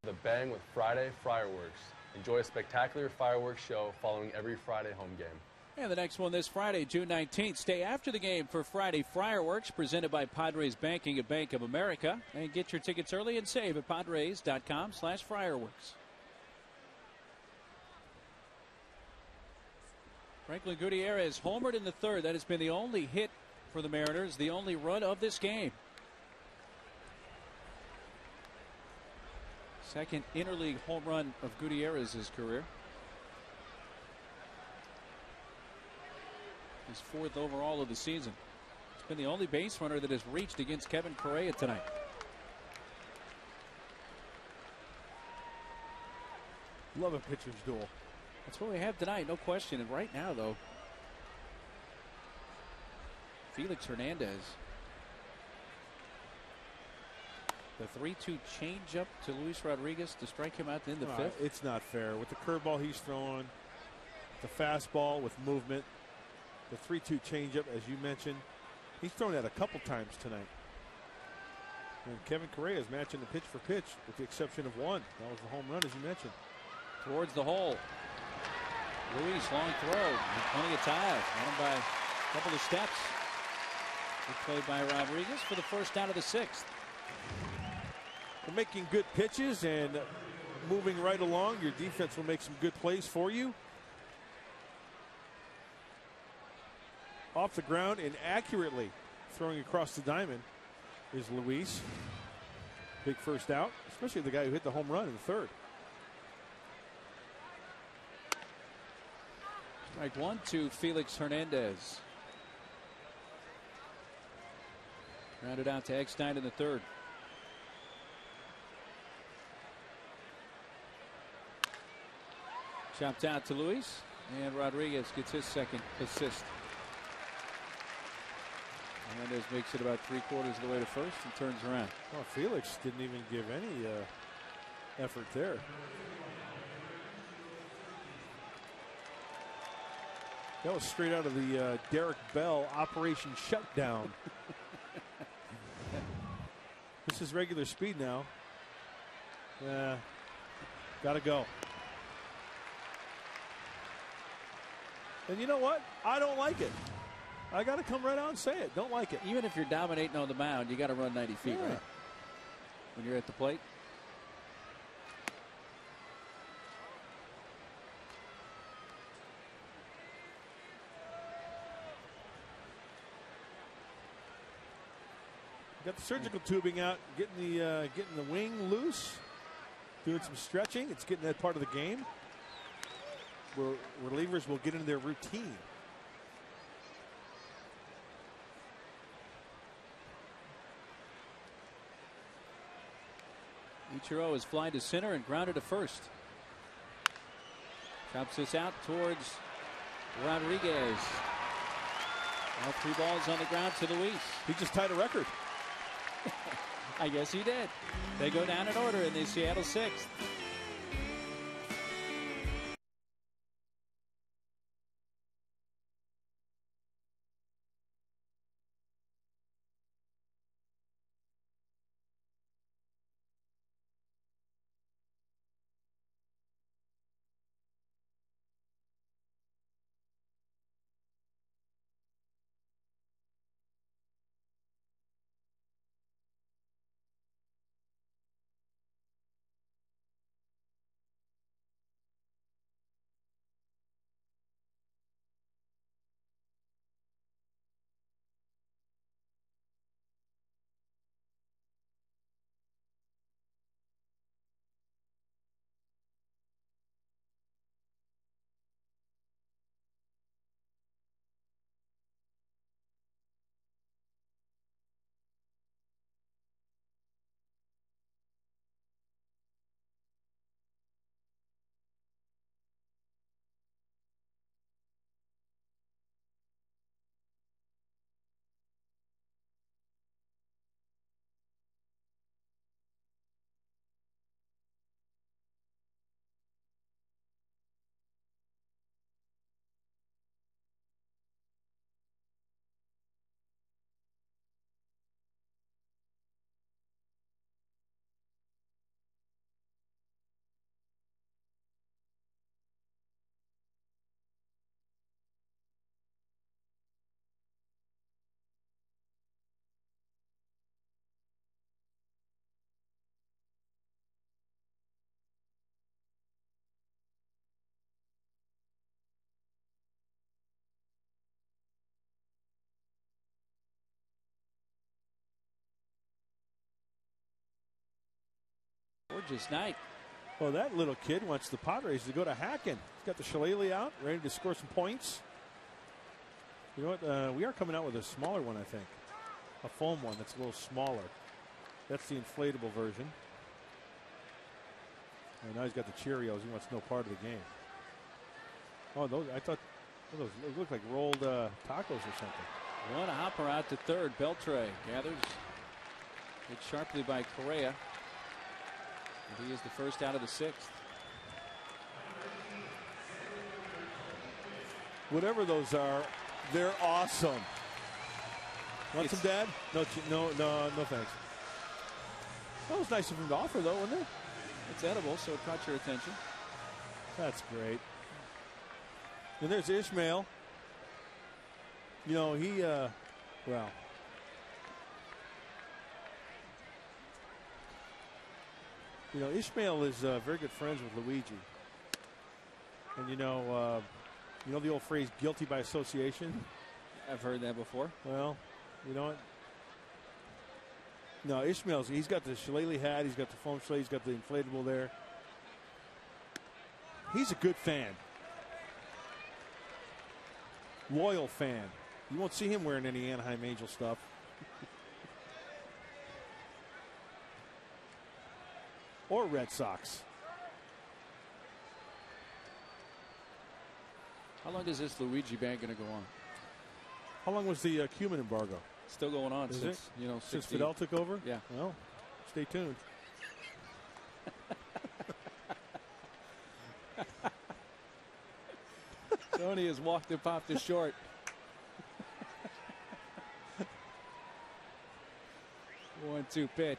The Bang with Friday Fireworks. Enjoy a spectacular fireworks show following every Friday home game. And the next one this Friday, June 19th. Stay after the game for Friday Fireworks, presented by Padres Banking at Bank of America. And get your tickets early and save at padres.com/fireworks. Franklin Gutierrez homered in the third. That has been the only hit for the Mariners, the only run of this game. Second interleague home run of Gutierrez's career. His fourth overall of the season. It's been the only base runner that has reached against Kevin Correa tonight. Love a pitcher's duel. That's what we have tonight, no question. And right now, though, Felix Hernandez. The 3-2 changeup to Luis Rodriguez to strike him out in the fifth. It's not fair. With the curveball he's throwing, the fastball with movement, the 3-2 changeup, as you mentioned, he's thrown that a couple times tonight. And Kevin Correa is matching the pitch for pitch, with the exception of one. That was the home run, as you mentioned. Towards the hole. Luis, long throw. And plenty of time. Won by a couple of steps. Good play by Rodriguez for the first out of the sixth. We're making good pitches and moving right along. Your defense will make some good plays for you. off the ground and accurately throwing across the diamond is Luis. Big first out, especially the guy who hit the home run in the third. Strike one to Felix Hernandez. Rounded out to Eckstein in the third. Chopped out to Luis, and Rodriguez gets his second assist. Hernandez makes it about 3/4 of the way to first and turns around. Well, Felix didn't even give any effort there. That was straight out of the Derek Bell Operation Shutdown. This is regular speed now. Gotta go. And you know what? I don't like it. I got to come right out and say it. Don't like it. Even if you're dominating on the mound, you got to run 90 feet, right? When you're at the plate. Got the surgical tubing out, getting the wing loose, doing some stretching. It's getting that part of the game where relievers will get into their routine. Ichiro is flying to center and grounded to first. Chops this out towards Rodriguez. All 3 balls on the ground to Luis. He just tied a record. I guess he did. They go down in order in the Seattle 6th. Gorgeous night. Well, that little kid wants the Padres to go to hacking. He's got the shillelagh out, ready to score some points. You know what? We are coming out with a smaller one, I think. A foam one that's a little smaller. That's the inflatable version. And now he's got the Cheerios. He wants no part of the game. Oh, those, I thought those look like rolled tacos or something. One hopper out to third. Beltre gathers. Hit sharply by Correa. And he is the first out of the 6th. Whatever those are, they're awesome. Want some, Dad? No, thanks. That was nice of him to offer, though, wasn't it? It's edible, so it caught your attention. That's great. And there's Ishmael. You know, he, well. You know, Ishmael is very good friends with Luigi. And, you know the old phrase, guilty by association? I've heard that before. Well, you know what? No, Ishmael's, he's got the shillelagh hat, he's got the foam shillelagh, he's got the inflatable there. He's a good fan. Loyal fan. You won't see him wearing any Anaheim Angel stuff. Or Red Sox. How long is this Luigi ban going to go on? How long was the Cuban embargo? Still going on Is since, it? you know, Since 60. Fidel took over? Yeah. Well, stay tuned. Tony has walked and popped the short. 1-2 pitch.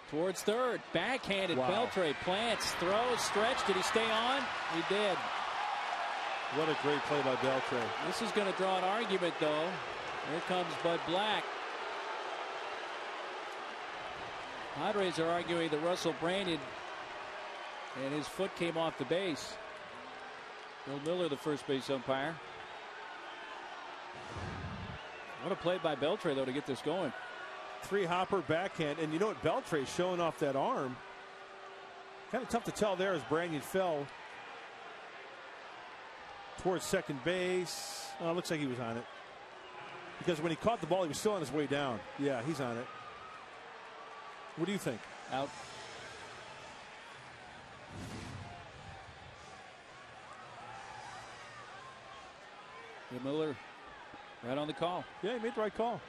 Towards third. Backhanded. Wow. Beltre plants, throws, stretch. Did he stay on? He did. What a great play by Beltre. This is going to draw an argument, though. Here comes Bud Black. Padres are arguing that Russell Brandon and his foot came off the base. Bill Miller, the first base umpire. What a play by Beltre, though, to get this going. Three-hopper backhand. And you know what? Beltre showing off that arm. Kind of tough to tell there as Brandon fell towards second base. Oh, looks like he was on it. Because when he caught the ball, he was still on his way down. Yeah, he's on it. What do you think? Out. Bill Miller right on the call. Yeah, he made the right call.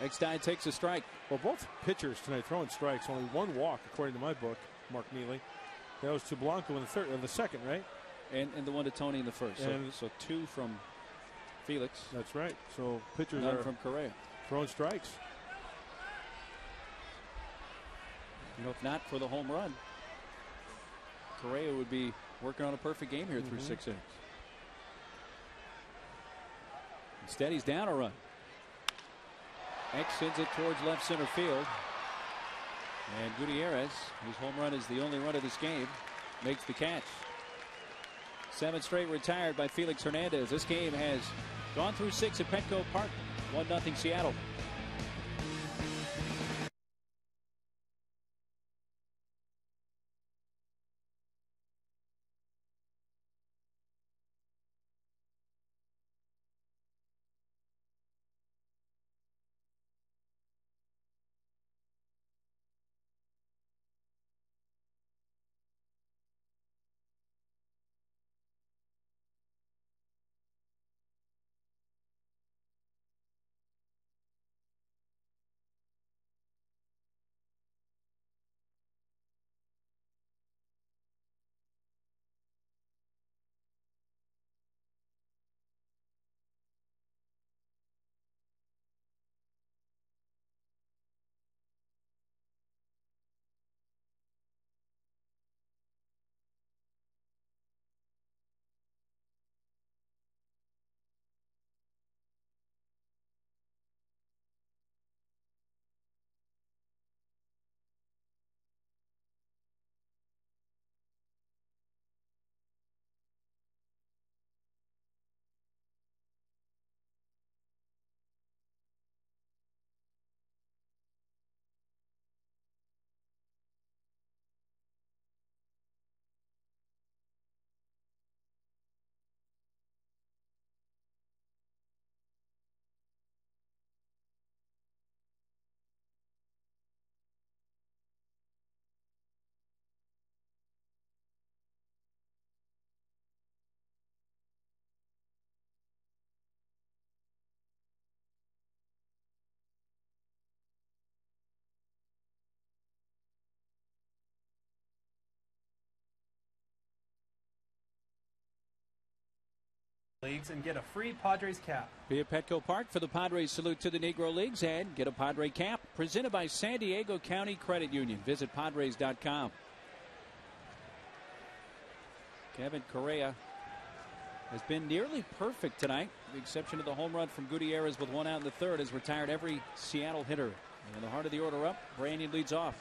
Eckstein takes a strike. Well, both pitchers tonight throwing strikes. Only one walk, according to my book, Mark Neely. That was to Blanco in the second, right? And the one to Tony in the first. So two from Felix. That's right. So pitchers None are from Correa. throwing strikes. You know, if not for the home run, Correa would be working on a perfect game here through 6 innings. Instead, he's down a run. X sends it towards left center field. And Gutierrez, whose home run is the only run of this game, makes the catch. 7 straight retired by Felix Hernandez. This game has gone through 6 at Petco Park. 1-0 Seattle. Leagues and get a free Padres cap. Be at Petco Park for the Padres salute to the Negro Leagues and get a Padre cap presented by San Diego County Credit Union. Visit Padres.com. Kevin Correa has been nearly perfect tonight, with the exception of the home run from Gutierrez with 1 out in the third, has retired every Seattle hitter. And in the heart of the order up, Brandon leads off.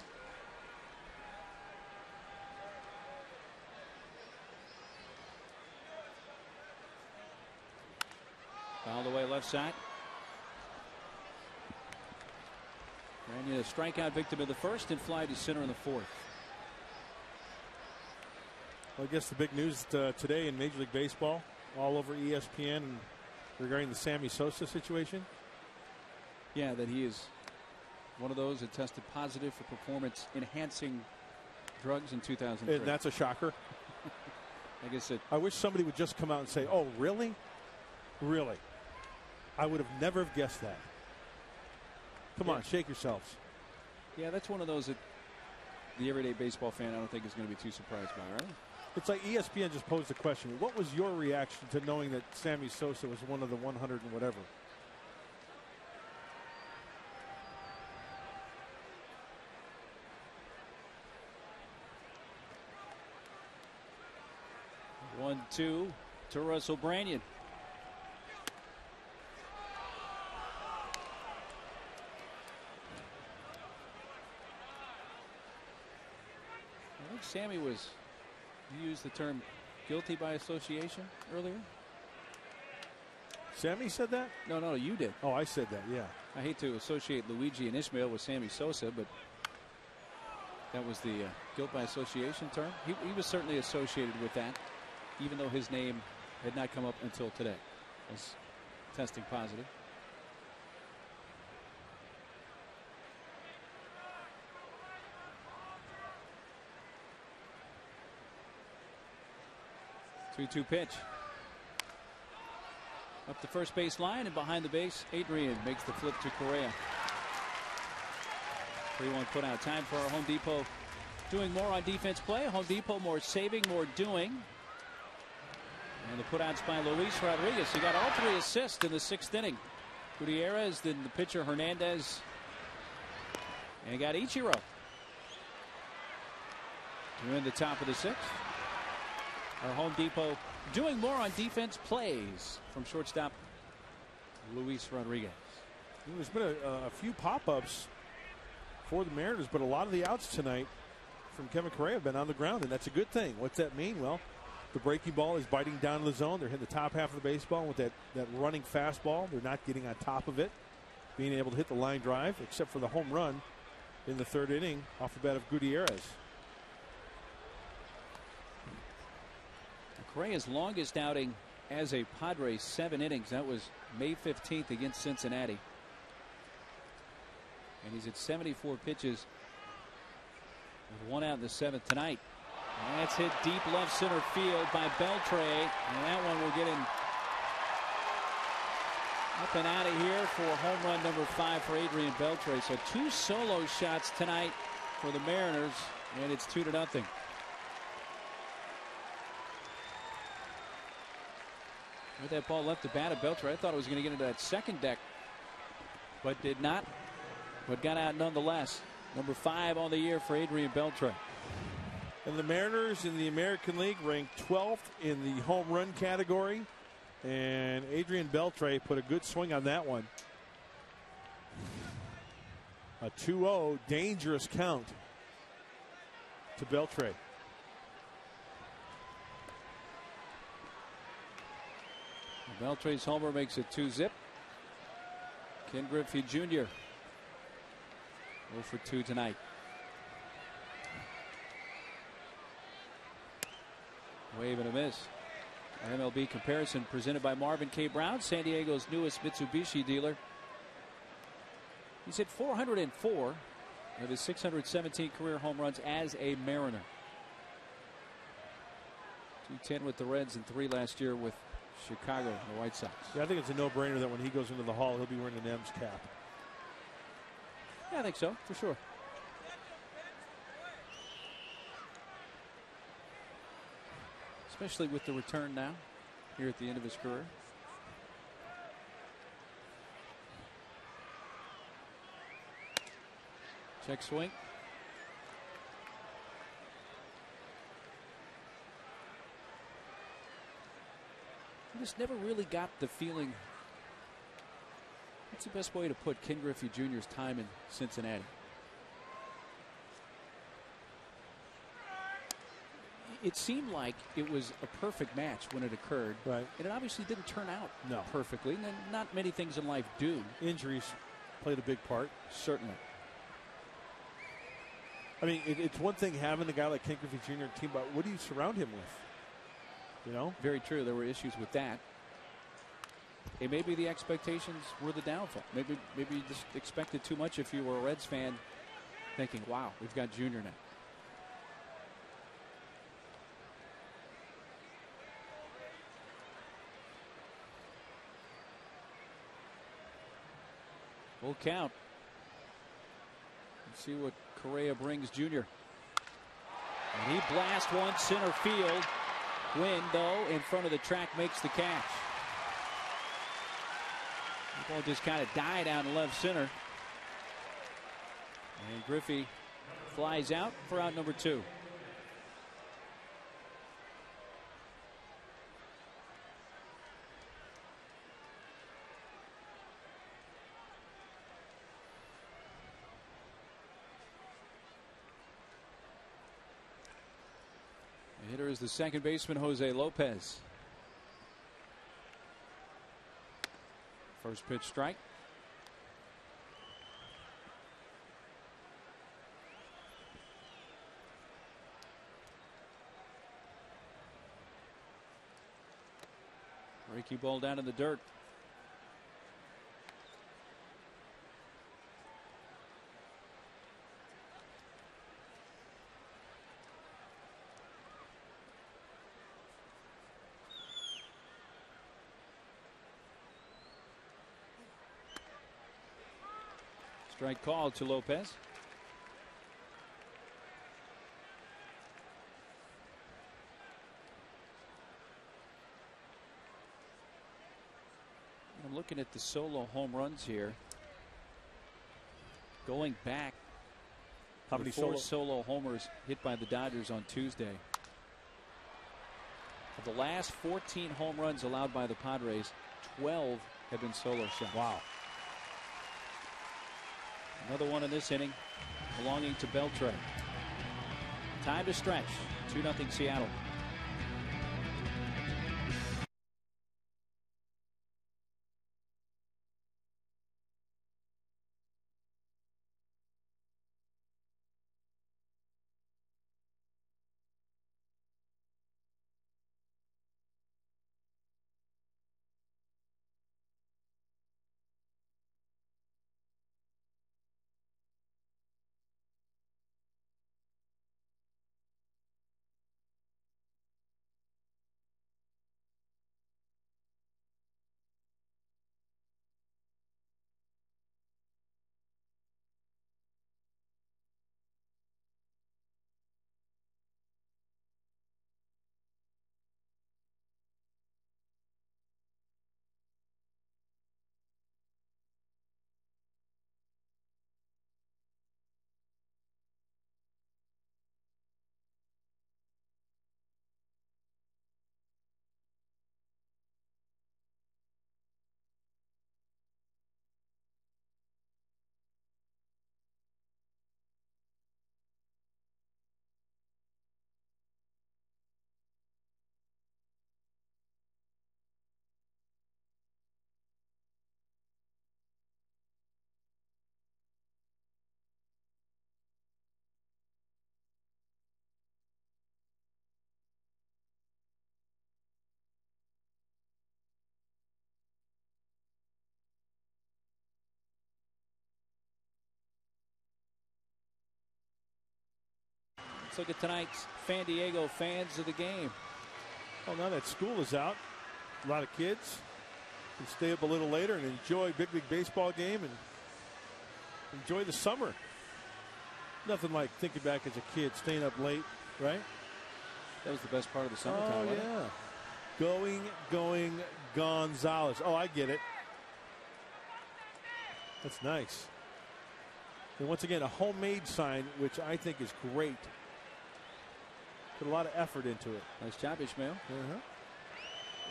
Fouled away left side. Branyan a strikeout victim in the first and fly to center in the fourth. Well, I guess the big news today in Major League Baseball, all over ESPN, regarding the Sammy Sosa situation. Yeah, that he is one of those that tested positive for performance-enhancing drugs in 2003. And that's a shocker. I guess I wish somebody would just come out and say, "Oh, really? Really? I would have never have guessed that." Come on, shake yourselves. Yeah, that's one of those that the everyday baseball fan I don't think is going to be too surprised by, right? It's like ESPN just posed the question. What was your reaction to knowing that Sammy Sosa was one of the 100 and whatever? One, two to Russell Branyan. I think Sammy was, you used the term guilty by association earlier. Sammy said that? No, you did. Oh, I said that, yeah. I hate to associate Luigi and Ishmael with Sammy Sosa, but that was the guilt by association term. He was certainly associated with that, even though his name had not come up until today as testing positive. Two pitch. Up the first base line and behind the base, Adrian makes the flip to Correa. 3-1 put out. Time for our Home Depot doing more on defense play. Home Depot more saving, more doing. And the putouts by Luis Rodriguez. He got all 3 assists in the 6th inning. Gutierrez, then the pitcher Hernandez, and got Ichiro. We're in the top of the 6th. Our Home Depot doing more on defense plays from shortstop Luis Rodriguez. There's been a few pop-ups for the Mariners, but a lot of the outs tonight from Kevin Correa have been on the ground, and that's a good thing. What's that mean? Well, the breaking ball is biting down in the zone. They're hitting the top half of the baseball with that running fastball. They're not getting on top of it, being able to hit the line drive, except for the home run in the 3rd inning off the bat of Gutierrez. Correa's longest outing as a Padre, 7 innings. That was May 15th against Cincinnati. And he's at 74 pitches with 1 out in the 7th tonight. And that's hit deep left center field by Beltre. And that one will get him up and out of here for home run number 5 for Adrian Beltre. So 2 solo shots tonight for the Mariners, and it's 2-0. With that ball left to bat of Beltre, I thought it was going to get into that second deck, but did not. But got out nonetheless. Number 5 on the year for Adrian Beltre. And the Mariners in the American League ranked 12th in the home run category. And Adrian Beltre put a good swing on that one. A 2-0 dangerous count to Beltre. Beltre's homer makes it 2-zip. Ken Griffey Jr. 0 for 2 tonight. Wave and a miss. Our MLB comparison presented by Marvin K. Brown, San Diego's newest Mitsubishi dealer. He's hit 404 of his 617 career home runs as a Mariner. 210 with the Reds and 3 last year with Chicago, the White Sox. Yeah, I think it's a no-brainer that when he goes into the Hall, he'll be wearing an M's cap. Yeah, I think so, for sure. Especially with the return now, here at the end of his career. Check swing. I just never really got the feeling. What's the best way to put Ken Griffey Jr.'s time in Cincinnati? It seemed like it was a perfect match when it occurred. Right. And it obviously didn't turn out No. perfectly. And not many things in life do. Injuries played a big part. Certainly. I mean, it's one thing having a guy like Ken Griffey Jr. team, but what do you surround him with? You know? Very true. There were issues with that. And maybe the expectations were the downfall. Maybe you just expected too much if you were a Reds fan, thinking, wow, we've got Junior now. Full count. Let's see what Correa brings Junior. And he blasts one center field. Quinn, though, in front of the track, makes the catch. The ball just kind of died out in left center. And Griffey flies out for out number 2. The hitter is the second baseman, Jose Lopez. First pitch strike. Breaky ball down in the dirt. Strike called to Lopez. I'm looking at the solo home runs here. Going back, how many 4 solo homers hit by the Dodgers on Tuesday. Of the last 14 home runs allowed by the Padres, 12 have been solo shots. Wow. Another one in this inning belonging to Beltre. Time to stretch. 2-0 Seattle. Let's look at tonight's San Diego fans of the game. Well, now that school is out, a lot of kids can stay up a little later and enjoy big league baseball game and enjoy the summer. Nothing like thinking back as a kid, staying up late, right? That was the best part of the summertime. Oh, wasn't yeah. Going Gonzalez. Oh, I get it. That's nice. And once again, a homemade sign, which I think is great. Put a lot of effort into it. Nice job, Ishmael.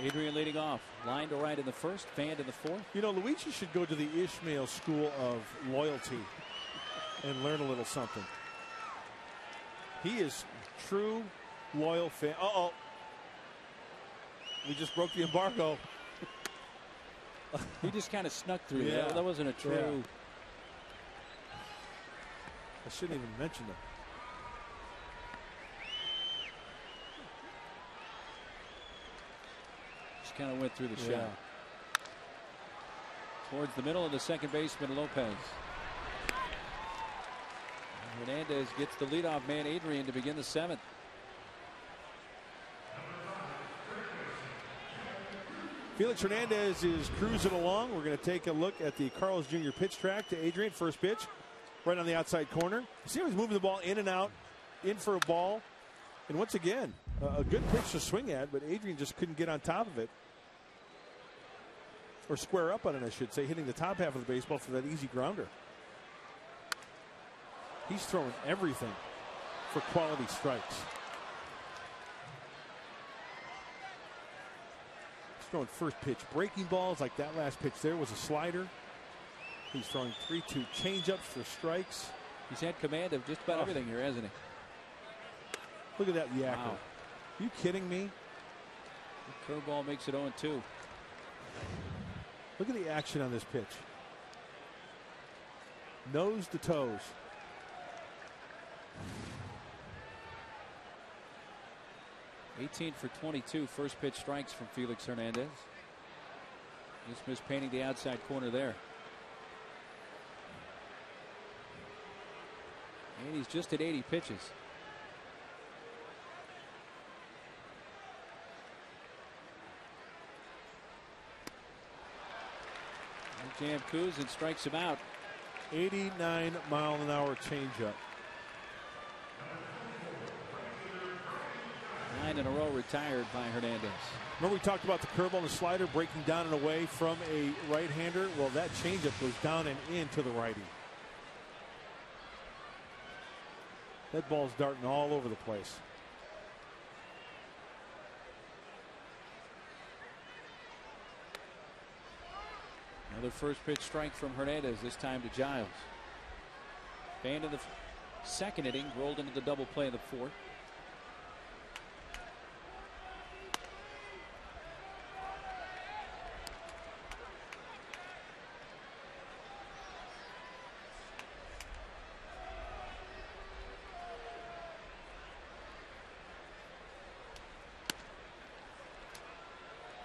Adrian leading off. Line to right in the first, fanned in the fourth. You know, Luigi should go to the Ishmael School of Loyalty and learn a little something. He is true loyal fan. Uh-oh. We just broke the embargo. He just kind of snuck through. Yeah. That wasn't a true. Yeah. I shouldn't even mention it. Just kind of went through the shot. Towards the middle of the second baseman, Lopez. Hernandez gets the leadoff man, Adrian, to begin the 7th. Felix Hernandez is cruising along. We're going to take a look at the Carlos Jr. pitch track to Adrian. First pitch, right on the outside corner. See how he's moving the ball in and out, in for a ball. And once again, a good pitch to swing at, but Adrian just couldn't get on top of it. Or square up on it, I should say, hitting the top half of the baseball for that easy grounder. He's throwing everything for quality strikes. He's throwing first pitch breaking balls like that last pitch there was a slider. He's throwing 3-2 changeups for strikes. He's had command of just about everything here, hasn't he? Look at that yacker. Wow. Are you kidding me? The curveball makes it 0-2. Look at the action on this pitch. Nose to toes. $18 for 22 first pitch strikes from Felix Hernandez. Just missed painting the outside corner there. And he's just at 80 pitches. Jam Coos and strikes him out. 89-mile-an-hour changeup. 9 in a row retired by Hernandez. Remember we talked about the curveball and the slider breaking down and away from a right-hander? Well, that changeup goes down and in to the righty. That ball's darting all over the place. Another first pitch strike from Hernandez, this time to Giles. Banned in the second inning, rolled into the double play in the 4th.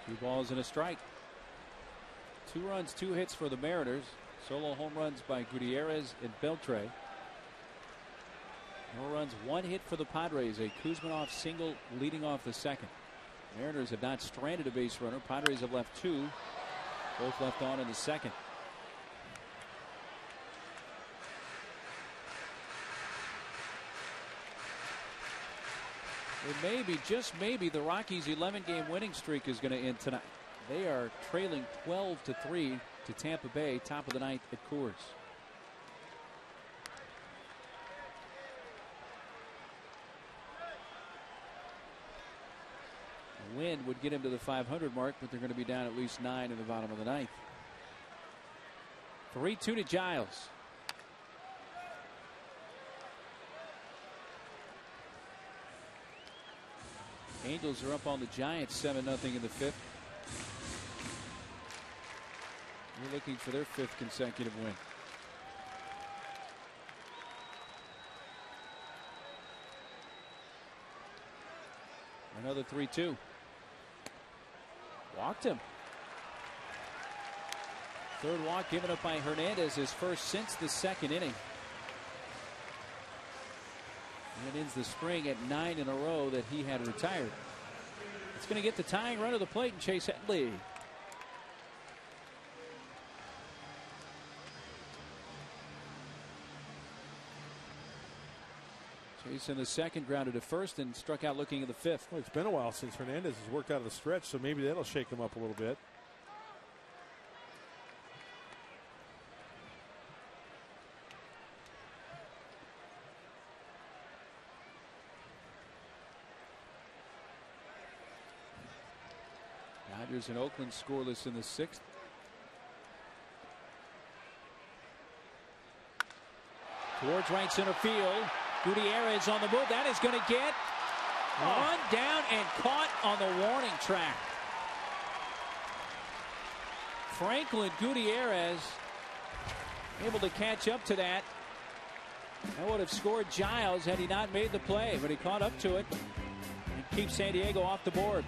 Two balls and a strike. 2 runs, 2 hits for the Mariners. Solo home runs by Gutierrez and Beltre. No runs, 1 hit for the Padres. A Kuzminoff single leading off the second. Mariners have not stranded a base runner. Padres have left 2. Both left on in the second. And maybe, just maybe, the Rockies' 11-game winning streak is going to end tonight. They are trailing 12-3 to Tampa Bay, top of the 9th at Coors. A win would get him to the 500 mark, but they're going to be down at least 9 in the bottom of the 9th. 3-2 to Giles. Angels are up on the Giants 7-0 in the 5th. They're looking for their 5th consecutive win. Another 3-2. Walked him. Third walk given up by Hernandez, his first since the second inning. And it ends the string at 9 in a row that he had retired. It's going to get the tying run to the plate and Chase Headley. Chase in the second, grounded to first and struck out looking at the 5th. Well, it's been a while since Hernandez has worked out of the stretch, so maybe that'll shake him up a little bit. Dodgers and Oakland scoreless in the 6th. Towards right center field. Gutierrez on the move. That is going to get Run down and caught on the warning track. Franklin Gutierrez able to catch up to that. That would have scored Giles had he not made the play, but he caught up to it and keeps San Diego off the board.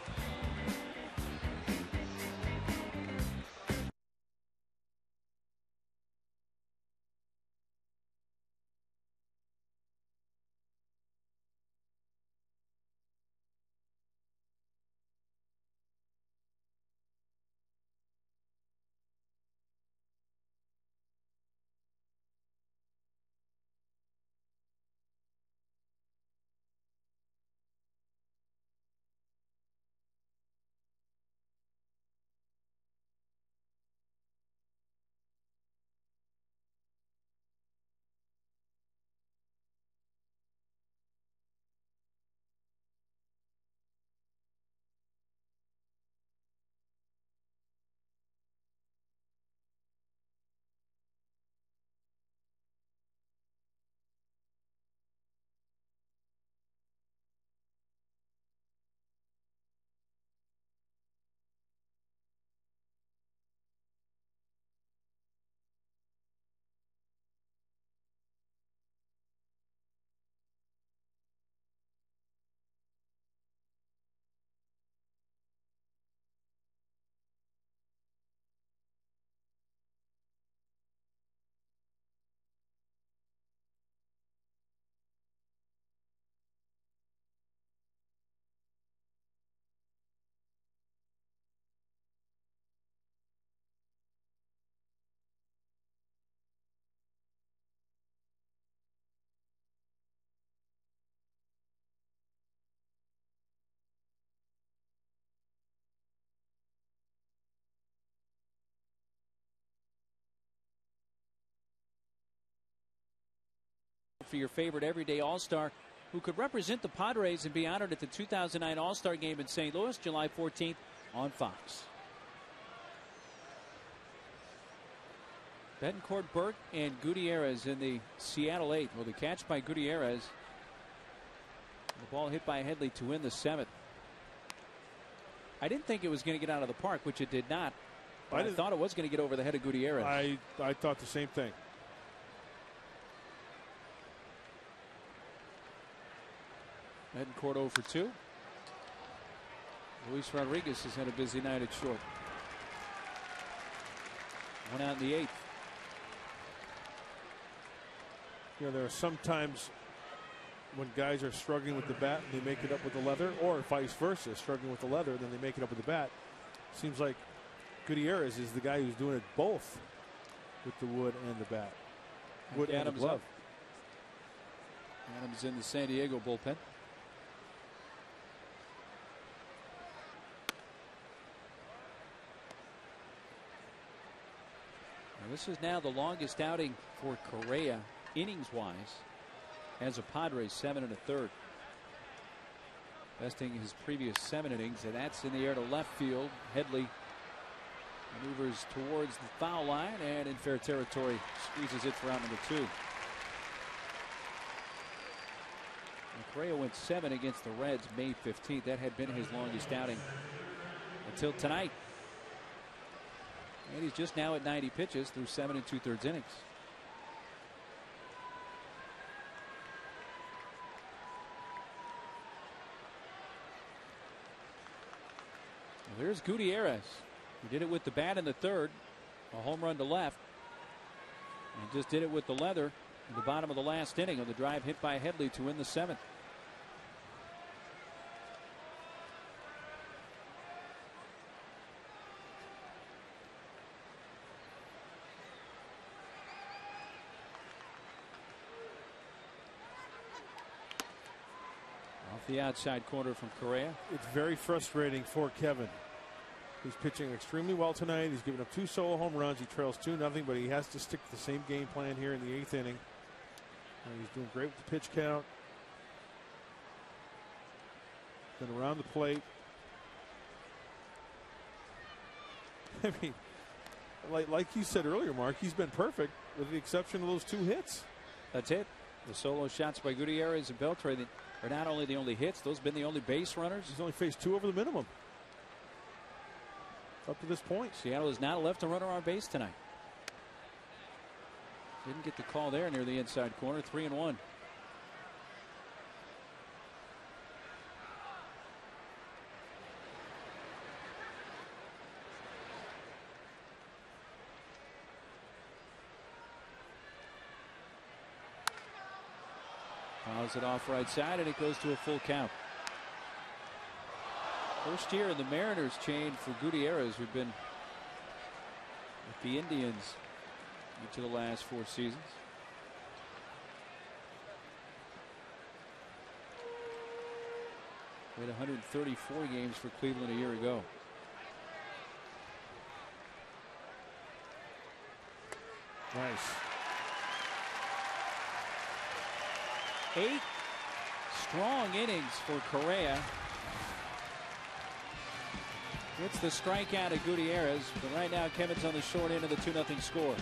For your favorite everyday All-Star who could represent the Padres and be honored at the 2009 All-Star Game in St. Louis, July 14th on Fox. Betancourt, Burke, and Gutierrez in the Seattle 8th. Well, the catch by Gutierrez. The ball hit by Headley to win the 7th. I didn't think it was going to get out of the park, which it did not. But I thought it was going to get over the head of Gutierrez. I thought the same thing. Betancourt 0 for 2. Luis Rodriguez has had a busy night at short. One out in the 8th. You know, there are some times when guys are struggling with the bat and they make it up with the leather, or vice versa, struggling with the leather, then they make it up with the bat. Seems like Gutierrez is the guy who's doing it both with the wood and the bat. Wood and the glove. Adams in the San Diego bullpen. This is now the longest outing for Correa, innings-wise, as a Padres, 7 1/3. Besting his previous 7 innings, and that's in the air to left field. Headley maneuvers towards the foul line and in fair territory squeezes it for out number 2. Correa went 7 against the Reds May 15th. That had been his longest outing until tonight. And he's just now at 90 pitches through 7 2/3 innings. Well, there's Gutierrez. He did it with the bat in the 3rd. A home run to left. And just did it with the leather in the bottom of the last inning on the drive hit by Headley to win the 7th. The outside corner from Correa. It's very frustrating for Kevin. He's pitching extremely well tonight. He's given up 2 solo home runs. He trails 2-0, but he has to stick to the same game plan here in the 8th inning. And he's doing great with the pitch count. Been around the plate. I mean, like you said earlier, Mark, he's been perfect with the exception of those 2 hits. That's it. The solo shots by Gutierrez and Beltre that are not only the only hits, those have been the only base runners. He's only faced 2 over the minimum up to this point. Seattle has not left a runner on base tonight. Didn't get the call there near the inside corner. 3-1. Fouls it off right side, and it goes to a full count. First year in the Mariners chain for Gutierrez, who've been with the Indians each of the last 4 seasons. Played 134 games for Cleveland a year ago. Nice. 8 strong innings for Correa. It's the strikeout of Gutierrez, but right now Kevin's on the short end of the 2-0 score.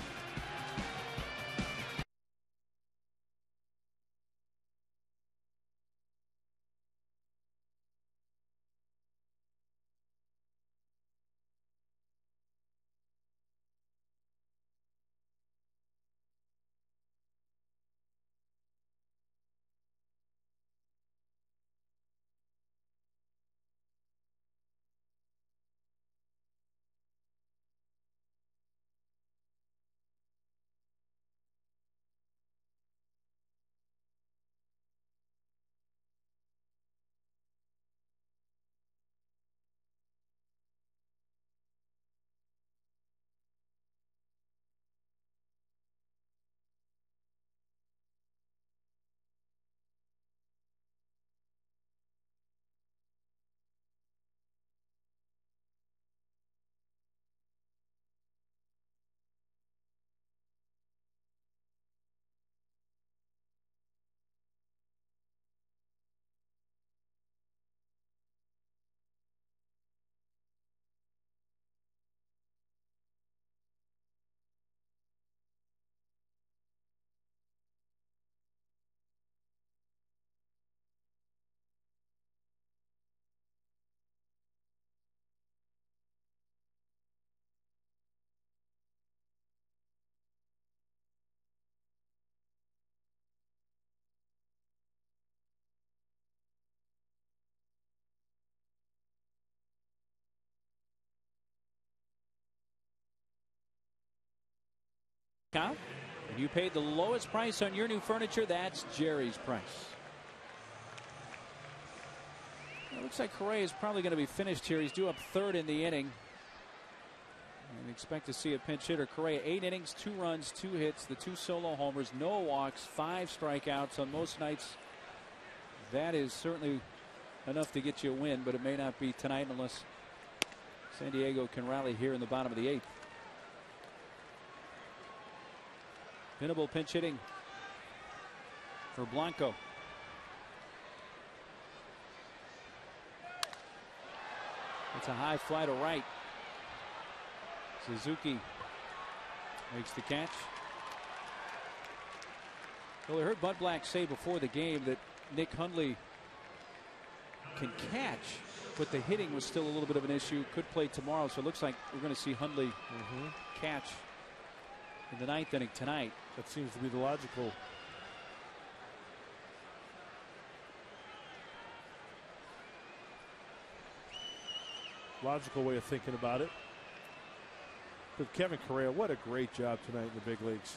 And you paid the lowest price on your new furniture. That's Jerry's price. It looks like Correa is probably going to be finished here. He's due up 3rd in the inning. And expect to see a pinch hitter. Correa, 8 innings, 2 runs, 2 hits, the 2 solo homers, no walks, 5 strikeouts on most nights. That is certainly enough to get you a win, but it may not be tonight unless San Diego can rally here in the bottom of the 8th. Pinnable pinch hitting for Blanco. It's a high fly to right. Suzuki makes the catch. Well, I heard Bud Black say before the game that Nick Hundley can catch, but the hitting was still a little bit of an issue. Could play tomorrow, so it looks like we're going to see Hundley catch in the 9th inning tonight. That seems to be the logical way of thinking about it. But Kevin Correa, what a great job tonight in the big leagues.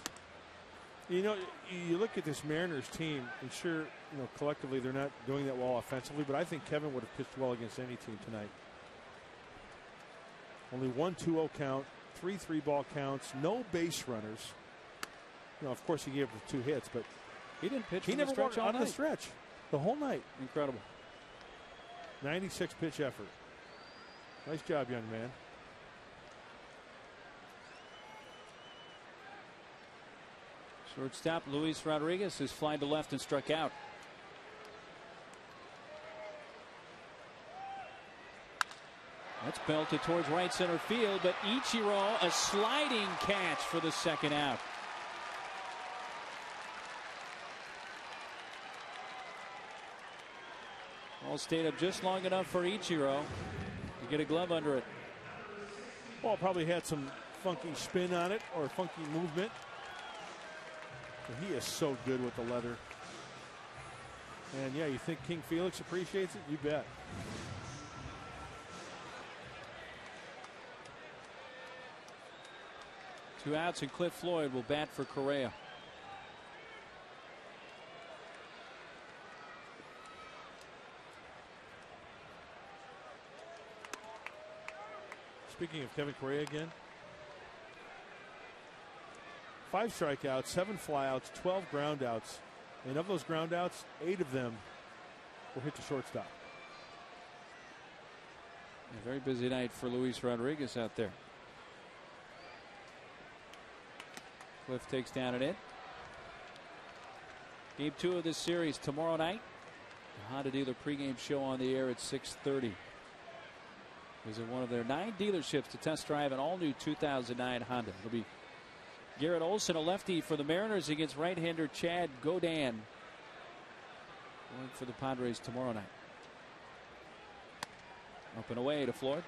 You know, you look at this Mariners team, and sure, you know, collectively they're not doing that well offensively, but I think Kevin would have pitched well against any team tonight. Only 1-2-0 count, 3 3-ball counts, no base runners. You know, of course, he gave up 2 hits, but he didn't pitch. He never walked on the stretch the whole night. Incredible. 96 pitch effort. Nice job, young man. Shortstop Luis Rodriguez is flying to left and struck out. That's belted towards right center field, but Ichiro, a sliding catch for the 2nd out. Ball stayed up just long enough for Ichiro to get a glove under it. Ball probably had some funky spin on it or funky movement. But he is so good with the leather. And yeah, you think King Felix appreciates it? You bet. Two outs, and Cliff Floyd will bat for Correa. Speaking of Kevin Correa again, 5 strikeouts, 7 flyouts, 12 groundouts. And of those groundouts, 8 of them will hit the shortstop. A very busy night for Luis Rodriguez out there. Cliff takes down an in. Game 2 of this series tomorrow night. The Honda Dealer pregame show on the air at 6:30. Visit one of their 9 dealerships to test drive an all-new 2009 Honda. It'll be Garrett Olson, a lefty for the Mariners, against right-hander Chad Godin. Going for the Padres tomorrow night. Up and away to Floyd.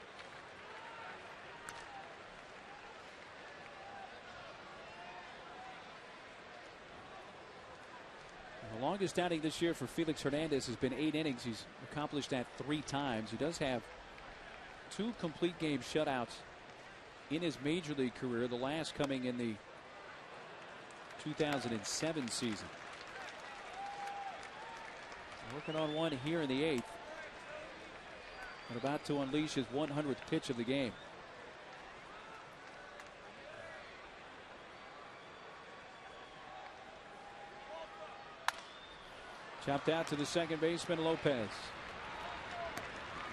The longest outing this year for Felix Hernandez has been 8 innings. He's accomplished that 3 times. He does have 2 complete game shutouts in his major league career, the last coming in the 2007 season. Working on one here in the 8th. And about to unleash his 100th pitch of the game. Chopped out to the second baseman, Lopez.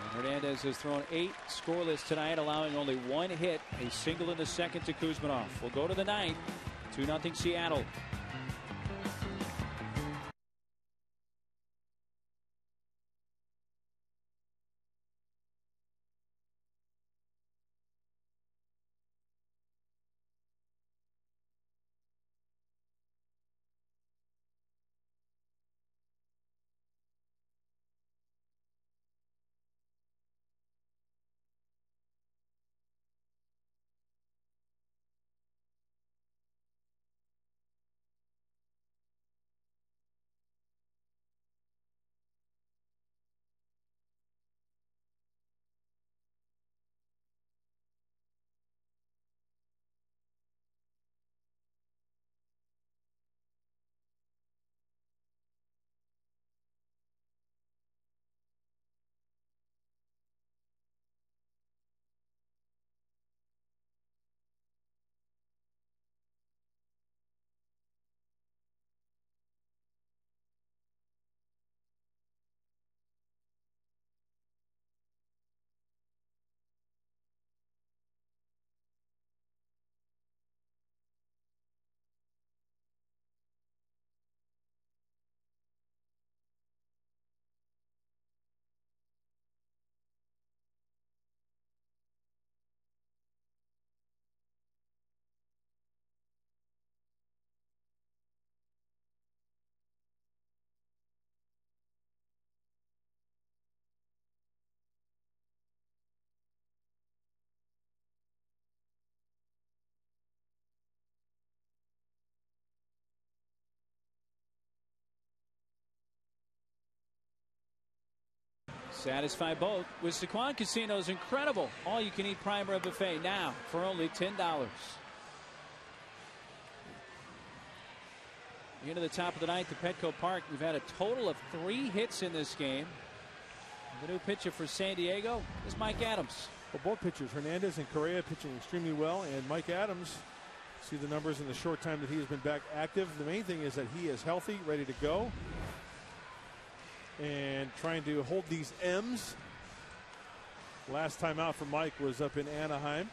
And Hernandez has thrown 8 scoreless tonight, allowing only 1 hit, a single in the second to Kuzmanov. We'll go to the 9th, 2-0 Seattle. Satisfy both with Sequan Casino's incredible all-you-can-eat prime rib buffet now for only $10. Into the top of the 9th at Petco Park. We've had a total of 3 hits in this game. The new pitcher for San Diego is Mike Adams. Well, both pitchers, Hernandez and Correa, pitching extremely well, and Mike Adams, see the numbers in the short time that he has been back active. The main thing is that he is healthy, ready to go, and trying to hold these M's. Last time out for Mike was up in Anaheim.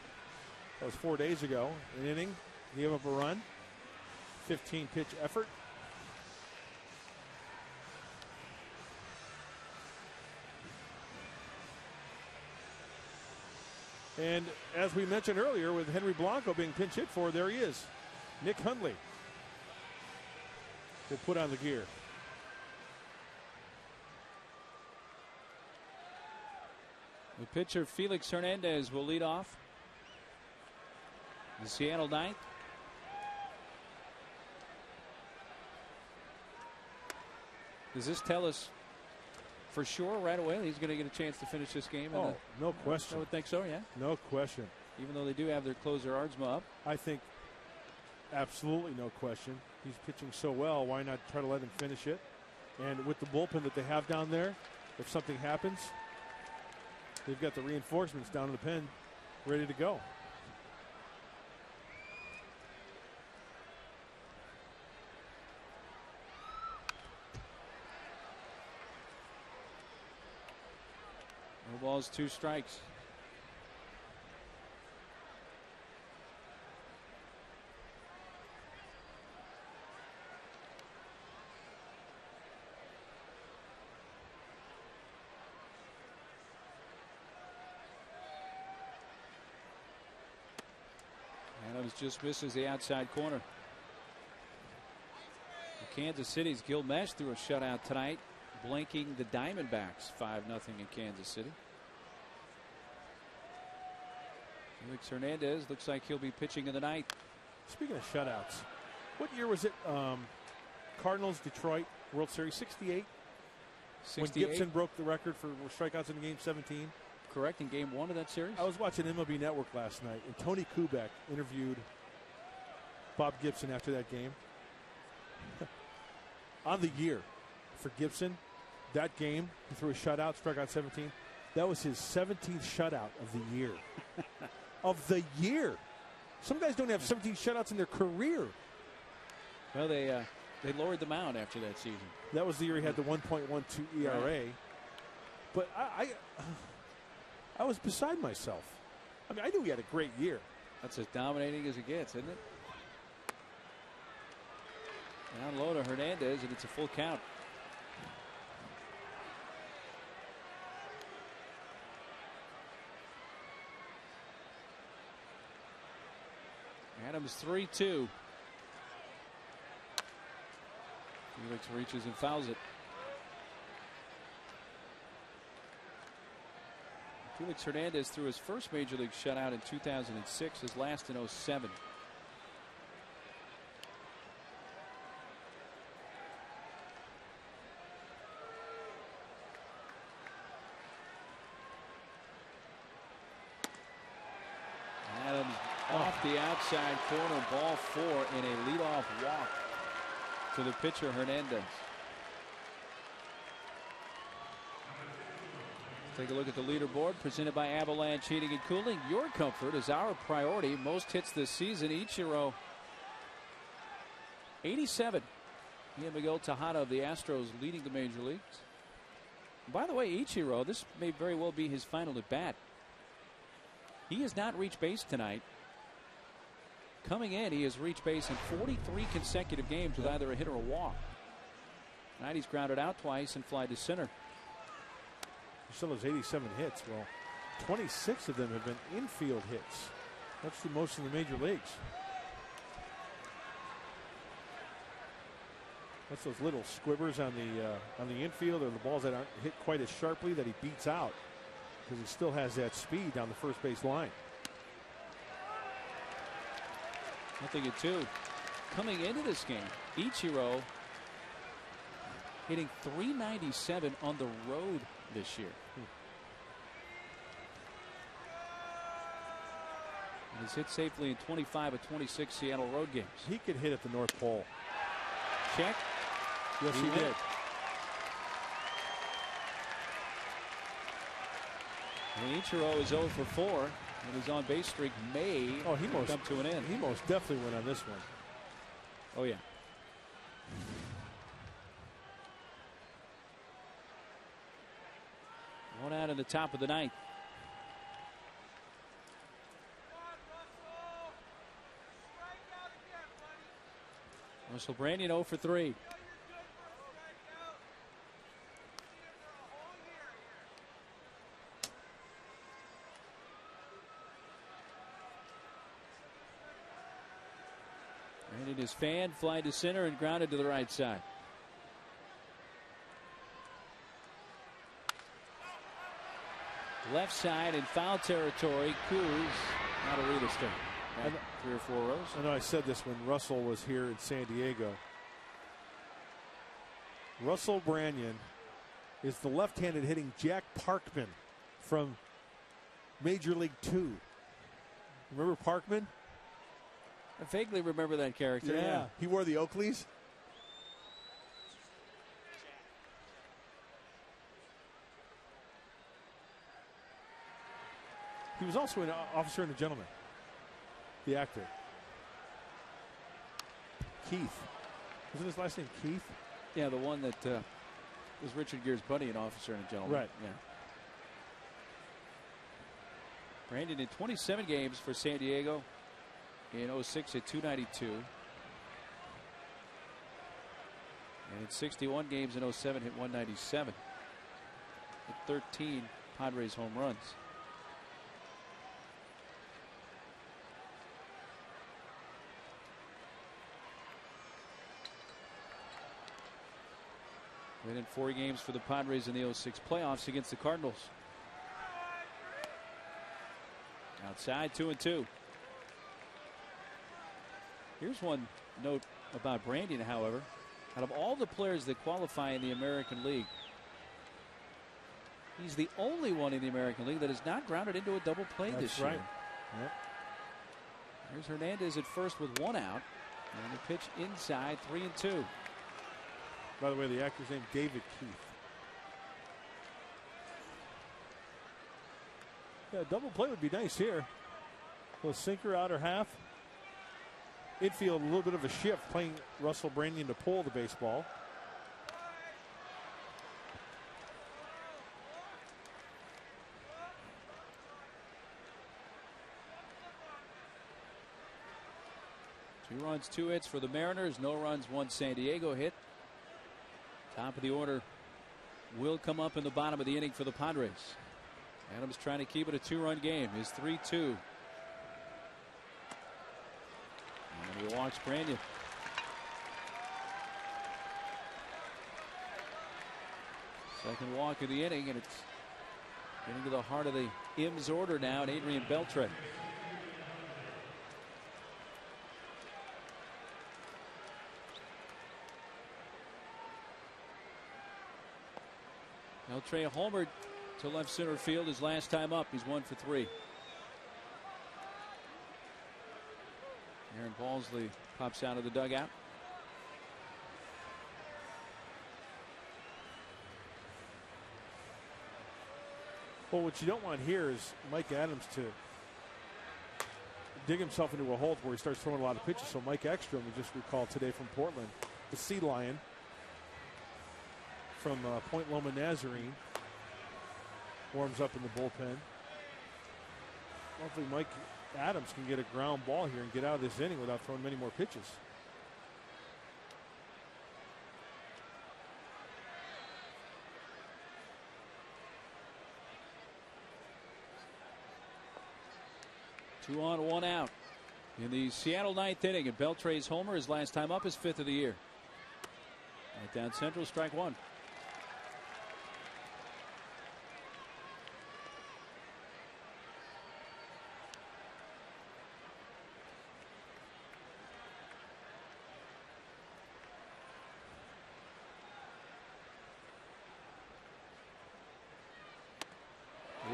That was 4 days ago. An inning, he gave up a run. 15 pitch effort. And as we mentioned earlier, with Henry Blanco being pinch hit for, there he is. Nick Hundley will put on the gear. The pitcher Felix Hernandez will lead off. The Seattle ninth. Does this tell us for sure right away he's going to get a chance to finish this game? Oh, no question. I would think so, yeah. No question. Even though they do have their closer Ardsma up. I think absolutely no question. He's pitching so well. Why not try to let him finish it? And with the bullpen that they have down there, if something happens, they've got the reinforcements down in the pen ready to go. No balls, 2 strikes. Adams just misses the outside corner. Kansas City's Gil Mesh threw a shutout tonight, blanking the Diamondbacks 5-0 in Kansas City. Felix Hernandez looks like he'll be pitching in the ninth. Speaking of shutouts, what year was it? Cardinals, Detroit, World Series, 68? 68. When Gibson broke the record for strikeouts in Game 17. Correct, in Game 1 of that series. I was watching MLB Network last night, and Tony Kubek interviewed Bob Gibson after that game. On the year for Gibson, that game, he threw a shutout, struck out 17. That was his 17th shutout of the year. Of the year. Some guys don't have 17 shutouts in their career. Well, they lowered the mound after that season. That was the year he had the 1.12 ERA. Right. But I was beside myself. I mean, I knew he had a great year. That's as dominating as it gets, isn't it? Down low to Hernandez, and it's a full count. Adams 3-2. Felix reaches and fouls it. Felix Hernandez threw his first major league shutout in 2006, his last in 07. Adams off the outside corner, ball 4, in a leadoff walk to the pitcher Hernandez. Take a look at the leaderboard presented by Avalanche Heating and Cooling. Your comfort is our priority. Most hits this season. Ichiro 87. He and Miguel Tejada of the Astros leading the major leagues. By the way, Ichiro, this may very well be his final at bat. He has not reached base tonight. Coming in, he has reached base in 43 consecutive games with either a hit or a walk. Tonight he's grounded out twice and fly to center. He still has 87 hits. Well, 26 of them have been infield hits. That's the most in the major leagues. That's those little squibbers on the infield, or the balls that aren't hit quite as sharply that he beats out, because he still has that speed down the first base line. 0-2. Coming into this game, Ichiro hitting .397 on the road this year. And he's hit safely in 25 of 26 Seattle road games. He could hit at the North Pole. Check. Yes, he did. And Ichiro is 0 for 4, and his on-base streak may come to an end. He most definitely went on this one. Oh, yeah. One out in the top of the ninth. Russell Branyan 0 for 3. And it is fanned, fly to center, and grounded to the right side. Left side in foul territory. Kuz out of real estate. Back 3 or 4 rows. I know I said this when Russell was here in San Diego. Russell Branyan is the left-handed hitting Jack Parkman from Major League 2. Remember Parkman? I vaguely remember that character. Yeah. He wore the Oakleys. He was also an Officer and a Gentleman, the actor. Keith. Wasn't his last name Keith? Yeah, the one that was Richard Gere's buddy, an Officer and a Gentleman. Right. Yeah. Brandon in 27 games for San Diego in 06 at 292. And in 61 games in 07 hit 197. With 13 Padres home runs. Then in 4 games for the Padres in the 06 playoffs against the Cardinals. Outside 2-2. Here's one note about Brandon, however. Out of all the players that qualify in the American League, he's the only one in the American League that has not grounded into a double play this year. That's right. Yep. Here's Hernandez at first with 1 out. And the pitch inside 3-2. By the way, the actor's name David Keith. Yeah, double play would be nice here. A little sinker outer half. Infield, a little bit of a shift, playing Russell Branyan to pull the baseball. Two runs, 2 hits for the Mariners. No runs, 1 San Diego hit. Top of the order will come up in the bottom of the inning for the Padres. Adams trying to keep it a 2-run game. Is 3-2. And he walks Branyan. Second walk of the inning, and it's getting to the heart of the IMS order now, and Adrian Beltre. Beltre homered to left center field his last time up. He's 1 for 3. Aaron Balsley pops out of the dugout. Well, what you don't want here is Mike Adams to dig himself into a hole where he starts throwing a lot of pitches. So Mike Ekstrom, we just recalled today from Portland, the Sea Lion from Point Loma Nazarene, warms up in the bullpen. Hopefully Mike Adams can get a ground ball here and get out of this inning without throwing many more pitches. Two on, 1 out in the Seattle 9th inning, and Beltre's homer, his last time up, is 5th of the year. Right down central, strike 1.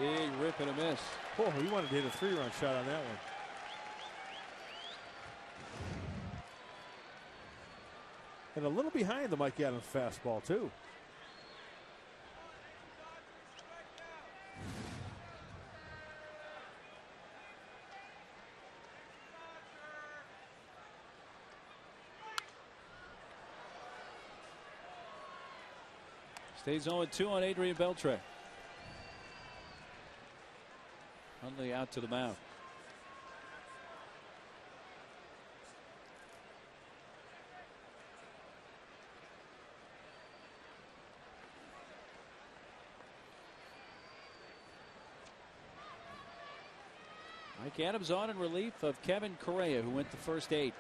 Big rip and a miss. Oh, he wanted to hit a 3-run shot on that one. And a little behind the Mike Adams fastball, too. Stays 0-2 on Adrian Beltre. Hundley out to the mound. Mike Adams on in relief of Kevin Correa, who went the first 8.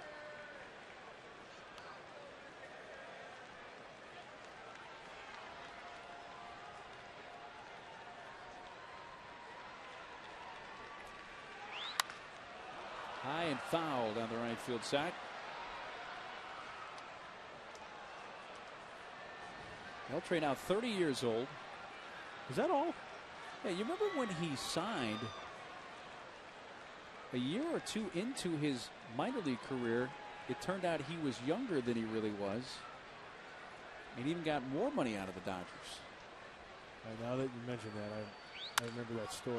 and fouled on the right field side. Beltre now 30 years old. Is that all? Yeah, you remember when he signed a year or two into his minor league career, it turned out he was younger than he really was. And even got more money out of the Dodgers. Now that you mentioned that, I remember that story.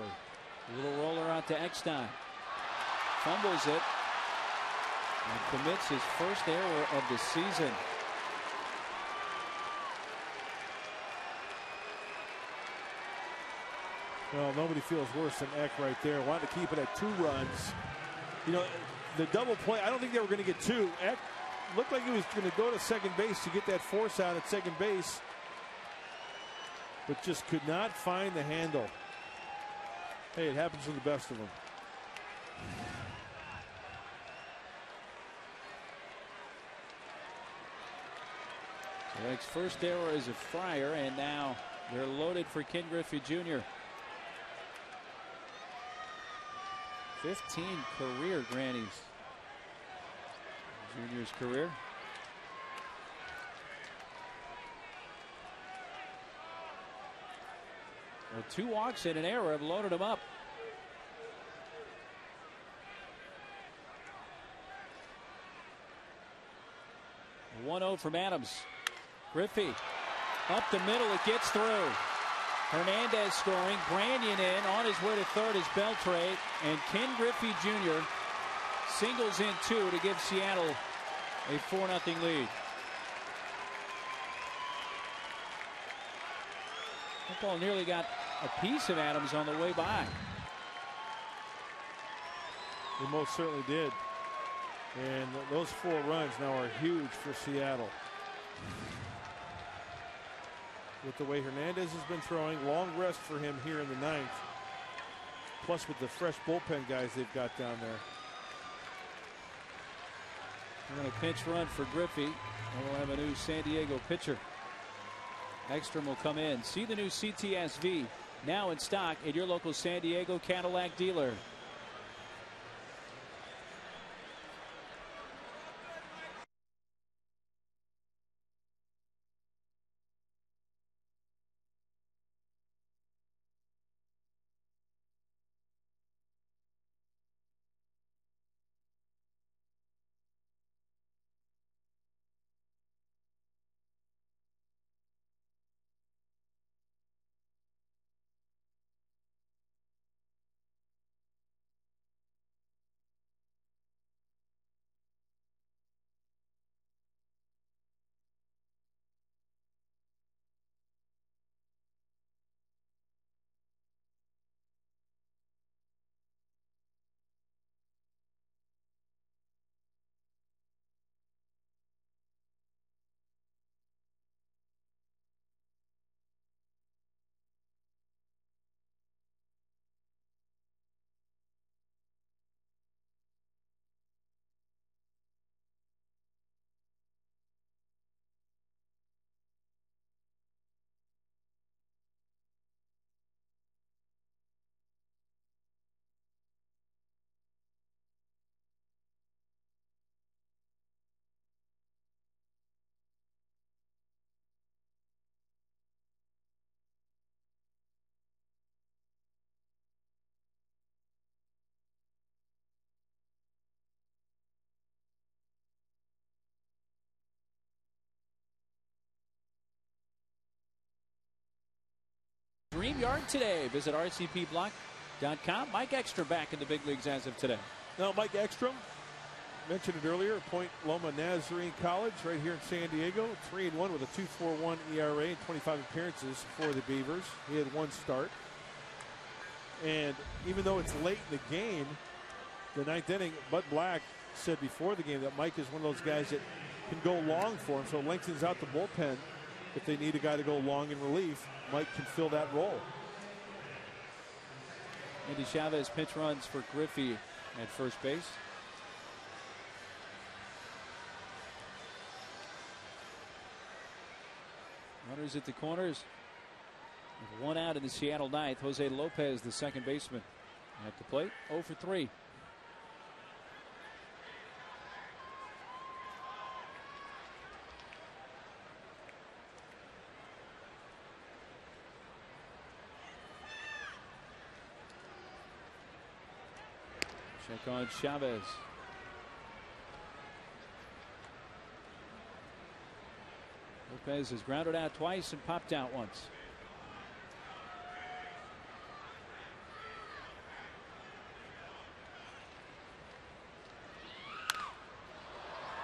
A little roller out to Eckstein. Fumbles it. And commits his first error of the season. Well, nobody feels worse than Eck right there. Wanted to keep it at 2 runs. You know, the double play, I don't think they were going to get 2. Eck looked like he was going to go to second base to get that force out at second base, but just could not find the handle. Hey, it happens to the best of them. So Eck's first error is a fryer, and now they're loaded for Ken Griffey Jr. 15 career grannies. Junior's career. Well, 2 walks and an error have loaded him up. A 1-0 from Adams. Griffey up the middle. It gets through. Hernandez scoring. Branyan in. On his way to third is Beltre. And Ken Griffey Jr. singles in 2 to give Seattle a 4-0 lead. That ball nearly got a piece of Adams on the way by. They most certainly did. And those 4 runs now are huge for Seattle. With the way Hernandez has been throwing, long rest for him here in the 9th. Plus with the fresh bullpen guys they've got down there. And a pinch run for Griffey. And we'll have a new San Diego pitcher. Ekstrom will come in. See the new CTSV now in stock at your local San Diego Cadillac dealer. Dream Yard today. Visit rcpblock.com. Mike Ekstrom back in the big leagues as of today. Now, Mike Ekstrom, mentioned it earlier, Point Loma Nazarene College right here in San Diego. 3-1 with a 2.41 ERA and 25 appearances for the Beavers. He had 1 start. And even though it's late in the game, the 9th inning, Bud Black said before the game that Mike is one of those guys that can go long for him, so it lengthens out the bullpen. If they need a guy to go long in relief, Mike can fill that role. Andy Chavez pinch runs for Griffey at first base. Runners at the corners. With 1 out in the Seattle 9th. Jose Lopez, the second baseman, at the plate. 0 for 3. Check on Chavez. Lopez has grounded out twice and popped out once.